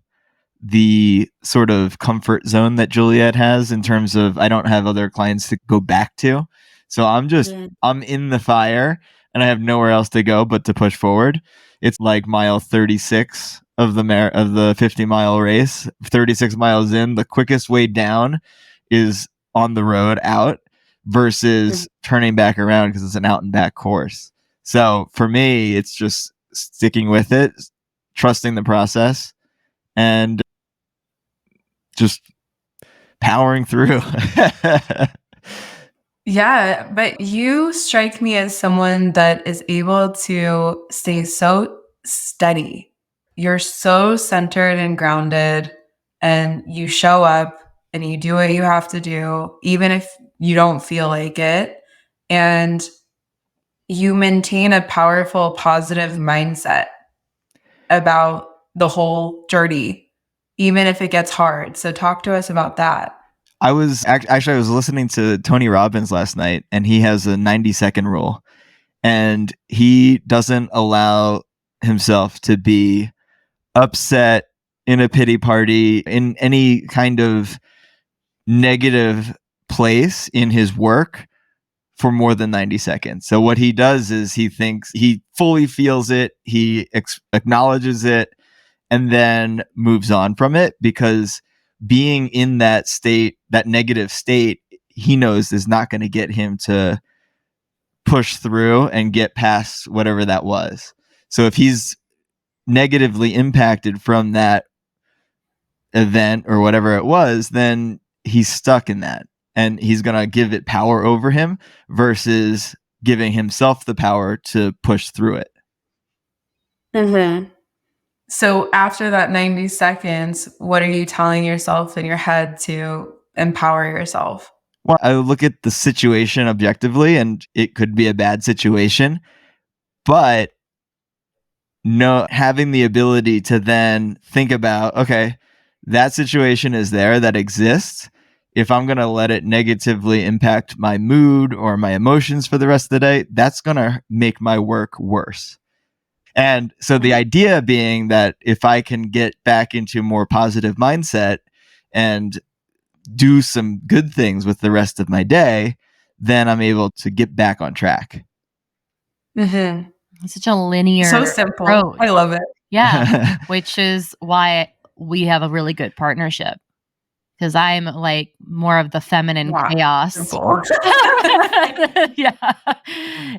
the sort of comfort zone that Juliet has in terms of I don't have other clients to go back to. So I'm in the fire and I have nowhere else to go but to push forward. It's like mile 36 of the 50-mile race. 36 miles in, the quickest way down is on the road out versus turning back around because it's an out and back course. So for me, it's just sticking with it, trusting the process, and just powering through. Yeah, but you strike me as someone that is able to stay so steady. You're so centered and grounded, and you show up and you do what you have to do, even if you don't feel like it. And you maintain a powerful, positive mindset about the whole journey, even if it gets hard. So talk to us about that. I was listening to Tony Robbins last night, and he has a 90-second rule, and he doesn't allow himself to be upset, in a pity party, in any kind of negative place in his work for more than 90 seconds. So what he does is he fully feels it, he acknowledges it, and then moves on from it, because being in that state that negative state, he knows is not going to get him to push through and get past whatever that was. So if he's negatively impacted from that event or whatever it was, then he's stuck in that, and he's going to give it power over him versus giving himself the power to push through it. Mm-hmm. So after that 90 seconds, what are you telling yourself in your head to empower yourself? Well, I look at the situation objectively, and it could be a bad situation, but having the ability to then think about, okay, that situation is there, that exists. If I'm going to let it negatively impact my mood or my emotions for the rest of the day, that's going to make my work worse. And so the idea being that if I can get back into a more positive mindset and do some good things with the rest of my day, then I'm able to get back on track. Mm-hmm. It's such a linear So simple. approach. I love it. Yeah, which is why we have a really good partnership, because I'm like more of the feminine chaos. Yeah,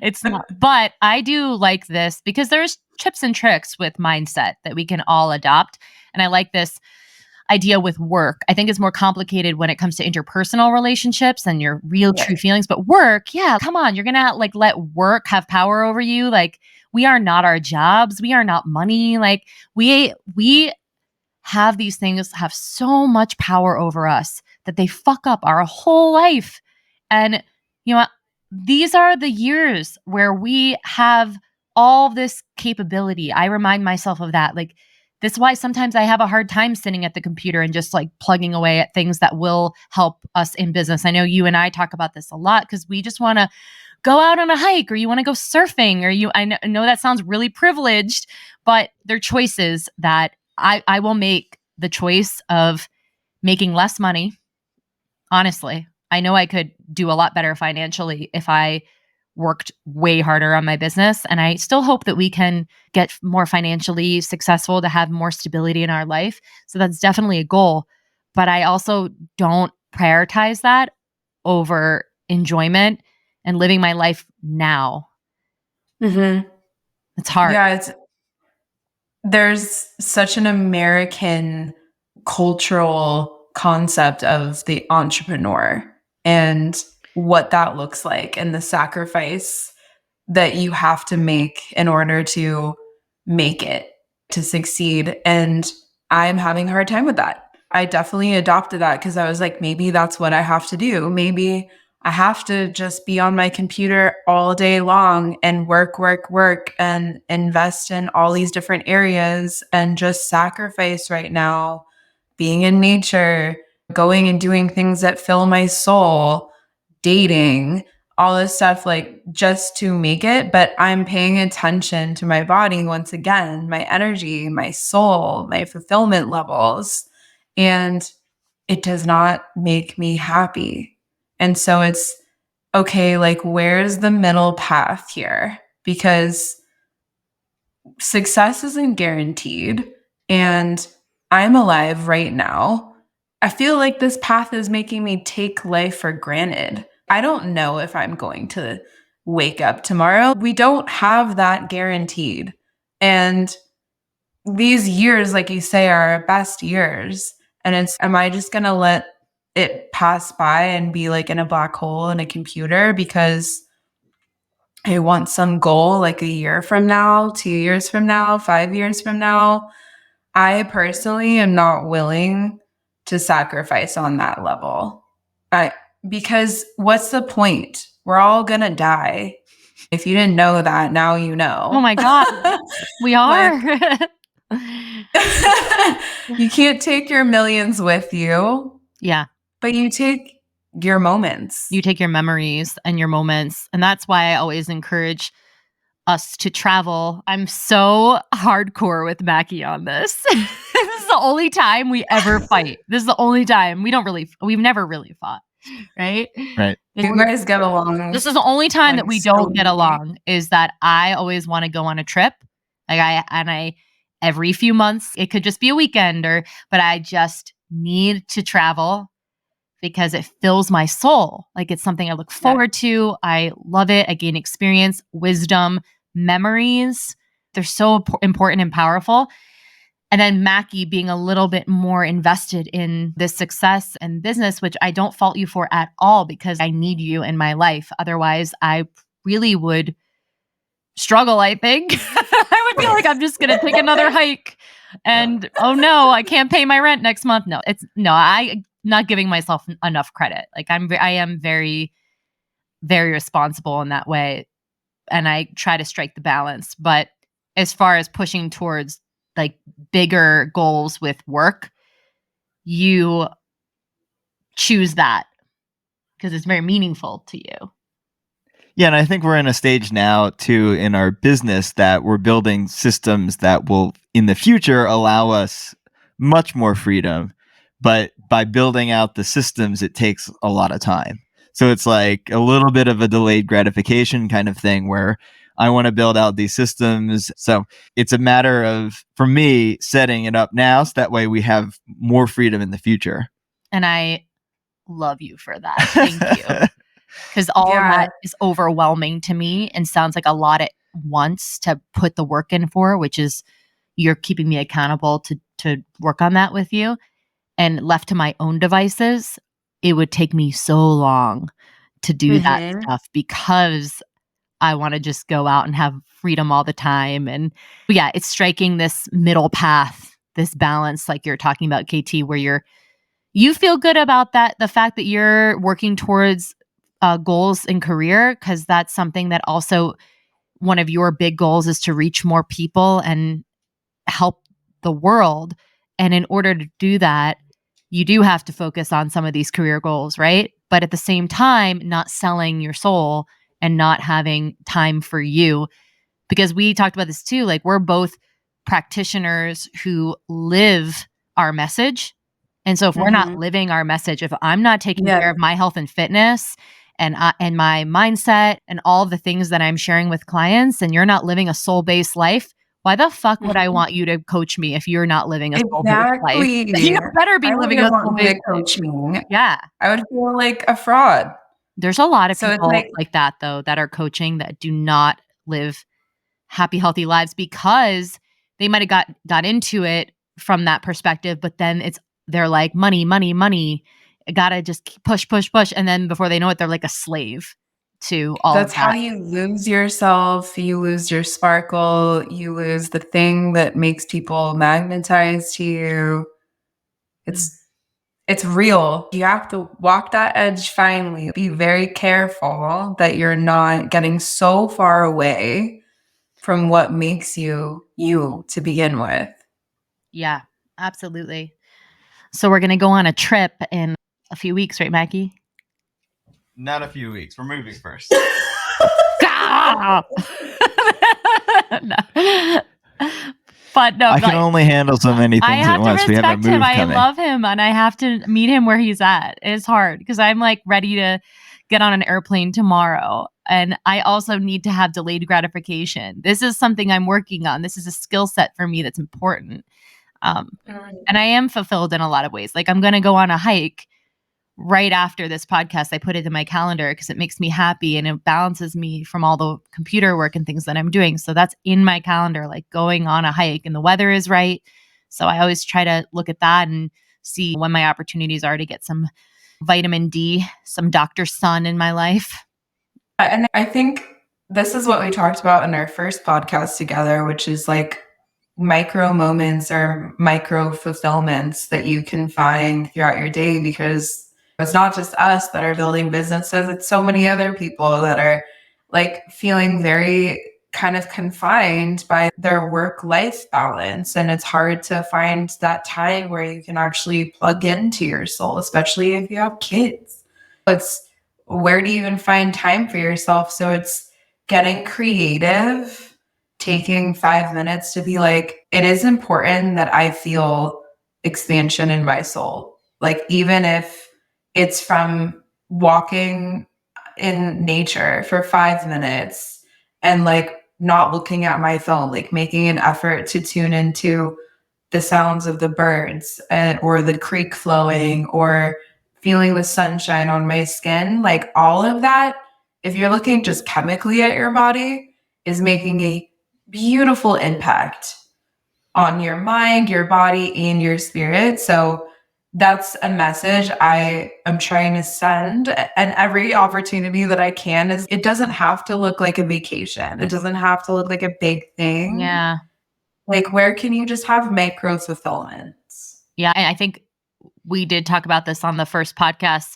it's not. But I do like this because there's tips and tricks with mindset that we can all adopt. And I like this idea with work. I think it's more complicated when it comes to interpersonal relationships and your real true feelings. But work, yeah, come on, you're gonna like let work have power over you. Like, we are not our jobs. We are not money. Like, we have these things have so much power over us that they fuck up our whole life. And you know what? These are the years where we have all this capability. I remind myself of that. Like, this is why sometimes I have a hard time sitting at the computer and just like plugging away at things that will help us in business. I know you and I talk about this a lot because we just want to go out on a hike, or you want to go surfing, or I know that sounds really privileged, but they're choices that I will make the choice of making less money. Honestly, I know I could do a lot better financially if I worked way harder on my business. And I still hope that we can get more financially successful to have more stability in our life. So that's definitely a goal. But I also don't prioritize that over enjoyment and living my life now. Mm-hmm. It's hard. Yeah, there's such an American cultural concept of the entrepreneur and what that looks like, and the sacrifice that you have to make in order to make it, to succeed. And I'm having a hard time with that. I definitely adopted that because I was like, maybe that's what I have to do. Maybe I have to just be on my computer all day long and work, and invest in all these different areas and just sacrifice right now being in nature, going and doing things that fill my soul, dating, all this stuff, like just to make it. But I'm paying attention to my body once again, my energy, my soul, my fulfillment levels. And it does not make me happy. And so it's okay, like, where's the middle path here? Because success isn't guaranteed. And I'm alive right now. I feel like this path is making me take life for granted. I don't know if I'm going to wake up tomorrow. We don't have that guaranteed. And these years, like you say, are our best years. And am I just going to let it pass by and be like in a black hole in a computer because I want some goal like a year from now, 2 years from now, 5 years from now? I personally am not willing to sacrifice on that level. Because what's the point? We're all going to die. If you didn't know that, now you know. Oh my God. We are. You can't take your millions with you. Yeah. But you take your moments. You take your memories and your moments. And that's why I always encourage us to travel. I'm so hardcore with Mackie on this. This is the only time we ever fight. This is the only time we've never really fought. Right? Right. You guys get along. This is the only time that we don't get along, is that I always want to go on a trip. Like I every few months, it could just be a weekend but I just need to travel because it fills my soul. Like it's something I look forward to. I love it. I gain experience, wisdom, memories. They're so important and powerful. And then Mackie being a little bit more invested in this success and business, which I don't fault you for at all because I need you in my life. Otherwise, I really would struggle, I think. I would feel like I'm just going to take another hike and, oh no, I can't pay my rent next month. No, I'm not giving myself enough credit. Like I am very, very responsible in that way. And I try to strike the balance. But as far as pushing towards like bigger goals with work, you choose that because it's very meaningful to you. Yeah, and I think we're in a stage now too in our business that we're building systems that will in the future allow us much more freedom. But by building out the systems, it takes a lot of time. So it's like a little bit of a delayed gratification kind of thing where I want to build out these systems. So it's a matter of, for me, setting it up now so that way we have more freedom in the future. And I love you for that. Thank you. Because all of that is overwhelming to me and sounds like a lot at once to put the work in for, which is you're keeping me accountable to work on that with you. And left to my own devices, it would take me so long to do that stuff because I want to just go out and have freedom all the time. And yeah, it's striking this middle path, this balance, like you're talking about, KT, where you feel good about that, the fact that you're working towards goals in career, because that's something that also one of your big goals is to reach more people and help the world. And in order to do that, you do have to focus on some of these career goals, right? But at the same time, not selling your soul and not having time for you. Because we talked about this too, like we're both practitioners who live our message. And so if we're not living our message, if I'm not taking care of my health and fitness and my mindset and all the things that I'm sharing with clients, and you're not living a soul-based life, why the fuck would I want you to coach me if you're not living a soul-based life? You better be living a soul-based life. Yeah. I would feel like a fraud. There's a lot of people like that, though, that are coaching that do not live happy, healthy lives because they might have got into it from that perspective, but then they're like, money, money, money. I gotta just push. And then before they know it, they're like a slave to all That's of that. how you lose yourself. You lose your sparkle. You lose the thing that makes people magnetize to you. It's real. You have to walk that edge finely. Be very careful that you're not getting so far away from what makes you to begin with. Yeah, absolutely. So we're going to go on a trip in a few weeks, right, Mackie? Not a few weeks. We're moving first. Stop! No. But no, I can only handle so many things at once. We have a move coming. I love him and I have to meet him where he's at. It's hard because I'm like ready to get on an airplane tomorrow. And I also need to have delayed gratification. This is something I'm working on. This is a skill set for me that's important. And I am fulfilled in a lot of ways. Like I'm going to go on a hike right after this podcast. I put it in my calendar because it makes me happy and it balances me from all the computer work and things that I'm doing. So that's in my calendar, like going on a hike, and the weather is right. So I always try to look at that and see when my opportunities are to get some vitamin D, some Dr. Sun in my life. And I think this is what we talked about in our first podcast together, which is like micro moments or micro fulfillments that you can find throughout your day, because it's not just us that are building businesses. It's so many other people that are like feeling very kind of confined by their work-life balance. And it's hard to find that time where you can actually plug into your soul, especially if you have kids. It's where do you even find time for yourself? So it's getting creative, taking 5 minutes to be like, it is important that I feel expansion in my soul. Like, even if it's from walking in nature for 5 minutes and like not looking at my phone, like making an effort to tune into the sounds of the birds or the creek flowing or feeling the sunshine on my skin, like all of that, if you're looking just chemically at your body, is making a beautiful impact on your mind, your body, and your spirit. So that's a message I am trying to send. And every opportunity that I can is it doesn't have to look like a vacation. It doesn't have to look like a big thing. Yeah. Like, where can you just have micro fulfillments? Yeah. And I think we did talk about this on the first podcast,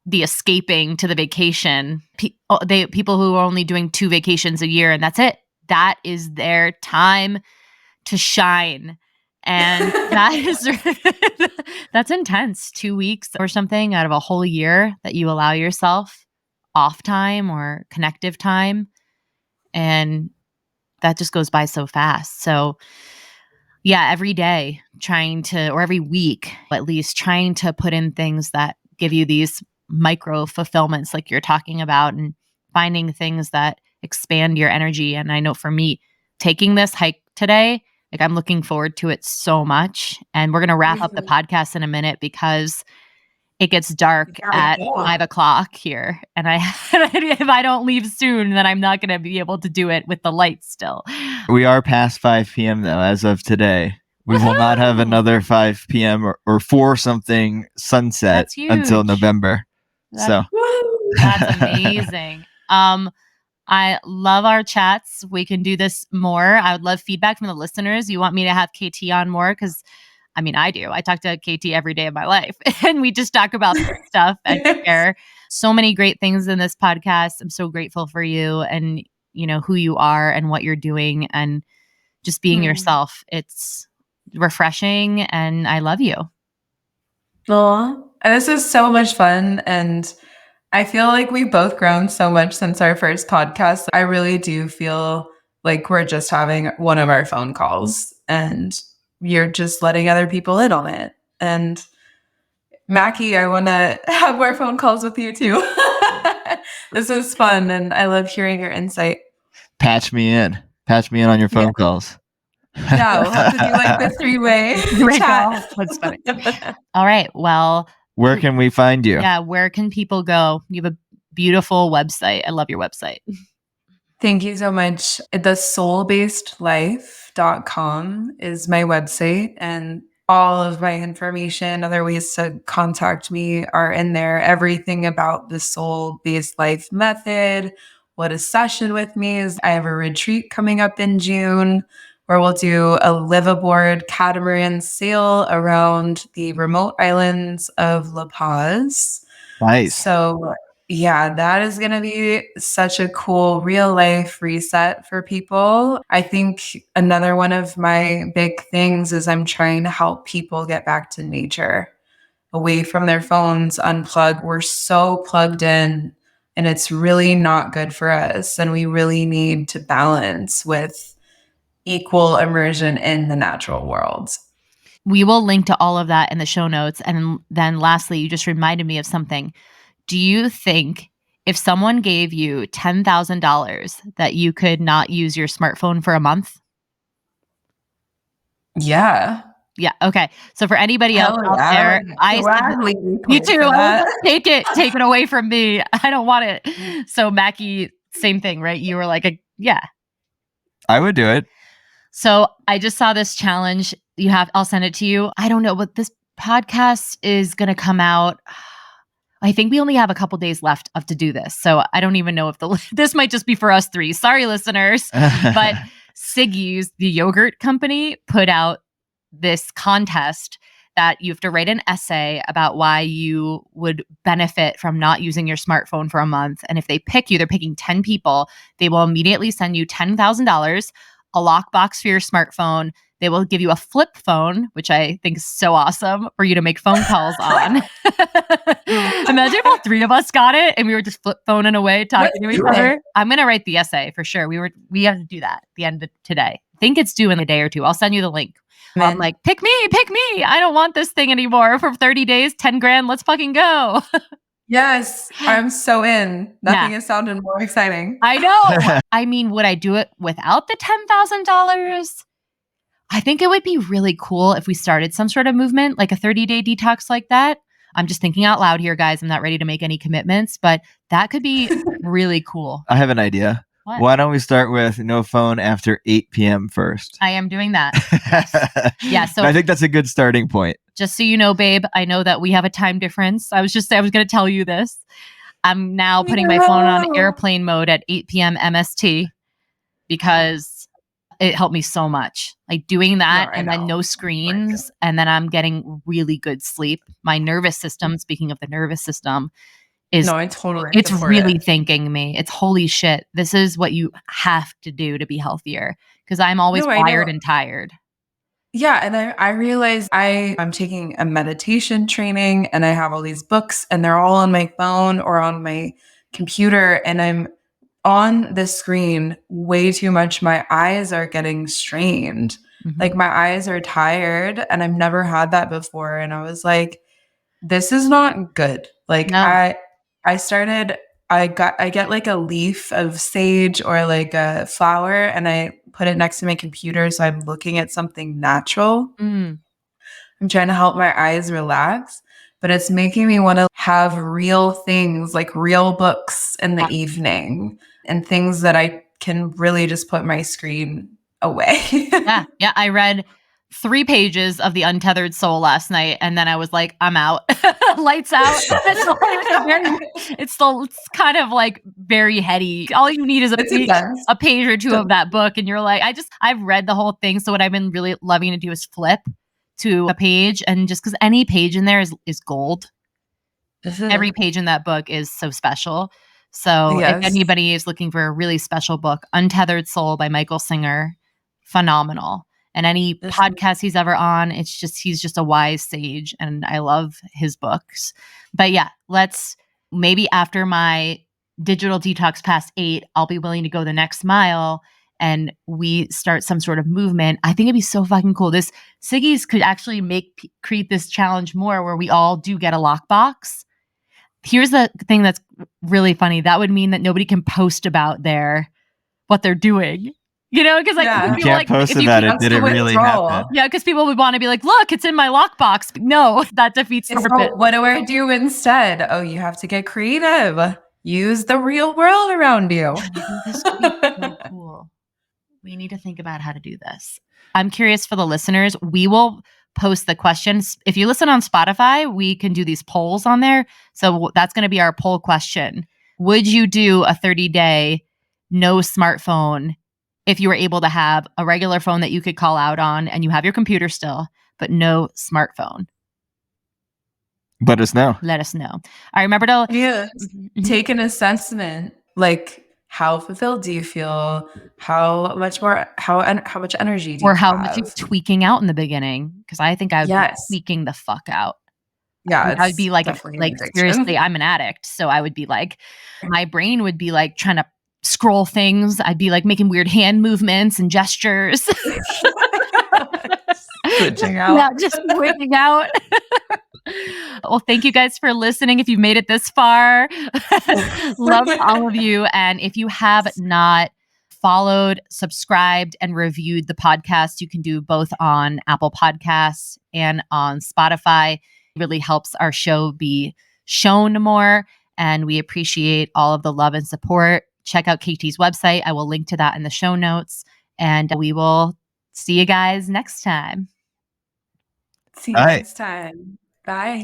the escaping to the vacation. People who are only doing 2 vacations a year and that's it. That is their time to shine. And that is that's intense. 2 weeks or something out of a whole year that you allow yourself off time or connective time. And that just goes by so fast. So yeah, every day or every week at least, trying to put in things that give you these micro fulfillments like you're talking about, and finding things that expand your energy. And I know for me, taking this hike today, like I'm looking forward to it so much. And we're going to wrap up the podcast in a minute because it gets dark at 5:00 here. And if I don't leave soon, then I'm not going to be able to do it with the lights still. We are past 5 p.m. though, as of today. We will not have another 5 p.m. or 4 something sunset until November. That's amazing. I love our chats. We can do this more. I would love feedback from the listeners. You want me to have KT on more? Because I mean, I do. I talk to KT every day of my life and we just talk about stuff and share so many great things in this podcast. I'm so grateful for you and, you know, who you are and what you're doing and just being yourself. It's refreshing and I love you. Aw, this is so much fun. And I feel like we've both grown so much since our first podcast. I really do feel like we're just having one of our phone calls and you're just letting other people in on it. And Mackie, I want to have more phone calls with you too. This is fun. And I love hearing your insight. Patch me in on your phone calls. Yeah, we'll have to do like the 3-way chat. That's funny. All right. Well, where can we find you? Yeah, where can people go? You have a beautiful website. I love your website. Thank you so much. thesoulbasedlife.com is my website, and all of my information, other ways to contact me are in there. Everything about the Soul-Based Life Method, what a session with me is. I have a retreat coming up in June where we'll do a live-aboard catamaran sail around the remote islands of La Paz. Nice. So yeah, that is going to be such a cool real life reset for people. I think another one of my big things is I'm trying to help people get back to nature, away from their phones, unplug. We're so plugged in and it's really not good for us. And we really need to balance with equal immersion in the natural world. We will link to all of that in the show notes. And then lastly, you just reminded me of something. Do you think if someone gave you $10,000 that you could not use your smartphone for a month? Yeah. Yeah. Okay. So for anybody else out there, me too. Take it away from me. I don't want it. So Mackie, same thing, right? You were like, yeah. I would do it. So I just saw this challenge. I'll send it to you. I don't know, but this podcast is going to come out. I think we only have a couple days left to do this. So I don't even know if this might just be for us 3. Sorry, listeners. But Siggy's, the yogurt company, put out this contest that you have to write an essay about why you would benefit from not using your smartphone for a month. And if they pick you, they're picking 10 people. They will immediately send you $10,000, a lockbox for your smartphone. They will give you a flip phone, which I think is so awesome for you to make phone calls on. Imagine if all 3 of us got it and we were just flip phoning away talking to each other. I'm going to write the essay for sure. We have to do that at the end of today. I think it's due in a day or 2. I'll send you the link. I'm like, pick me. I don't want this thing anymore for 30 days, 10 grand. Let's fucking go. Yes, I'm so in. Nothing has sounded more exciting. I know. I mean, would I do it without the $10,000? I think it would be really cool if we started some sort of movement, like a 30-day detox like that. I'm just thinking out loud here, guys. I'm not ready to make any commitments, but that could be really cool. I have an idea. What? Why don't we start with no phone after 8 p.m. first? I am doing that. Yes. Yeah. So I think that's a good starting point. Just so you know, babe, I know that we have a time difference. I was going to tell you this. I'm now putting my phone on airplane mode at 8 p.m. MST because it helped me so much. Like doing that and then no screens, and then I'm getting really good sleep. My nervous system, speaking of the nervous system, it's really thanking me. It's holy shit. This is what you have to do to be healthier, because I'm always wired and tired. Yeah. And I realized I'm taking a meditation training and I have all these books and they're all on my phone or on my computer, and I'm on the screen way too much. My eyes are getting strained. Mm-hmm. Like my eyes are tired, and I've never had that before. And I was like, this is not good. Like No. I get like a leaf of sage or like a flower, and I put it next to my computer so I'm looking at something natural. Mm. I'm trying to help my eyes relax, but it's making me want to have real things, like real books in the evening, and things that I can really just put my screen away. Yeah. I read 3 pages of The Untethered Soul last night, and then I was like, I'm out. Lights out. It's kind of like very heady. All you need is a page or two of that book, and you're like, I've read the whole thing. So what I've been really loving to do is flip to a page, and just because any page in there is gold. Every page in that book is so special. So if anybody is looking for a really special book, Untethered Soul by Michael Singer, phenomenal. And any podcast he's ever on, he's just a wise sage, and I love his books. But yeah, maybe after my digital detox past 8, I'll be willing to go the next mile and we start some sort of movement. I think it'd be so fucking cool. This Siggy's could actually create this challenge more where we all do get a lockbox. Here's the thing that's really funny. That would mean that nobody can post about what they're doing. You know, because you can't post about it. Did it really happen? Yeah, because people would want to be like, "Look, it's in my lockbox." No, that defeats the purpose. What do I do instead? Oh, you have to get creative. Use the real world around you. This could be so cool. We need to think about how to do this. I'm curious for the listeners. We will post the questions. If you listen on Spotify, we can do these polls on there. So that's going to be our poll question. Would you do a 30-day no smartphone if you were able to have a regular phone that you could call out on and you have your computer still, but no smartphone? Let us know. All right, remember to take an assessment. Like, how fulfilled do you feel? How much energy do you have? Or how much you're tweaking out in the beginning? Because I think I would be tweaking the fuck out. Yeah, I would be like seriously, I'm an addict. So I would be like, my brain would be like trying to scroll things. I'd be like making weird hand movements and gestures. Switching out. Yeah, just switching out. Well, thank you guys for listening. If you've made it this far, love all of you. And if you have not followed, subscribed, and reviewed the podcast, you can do both on Apple Podcasts and on Spotify. It really helps our show be shown more. And we appreciate all of the love and support. Check out KT's website. I will link to that in the show notes. And we will see you guys next time. See you next time. Bye.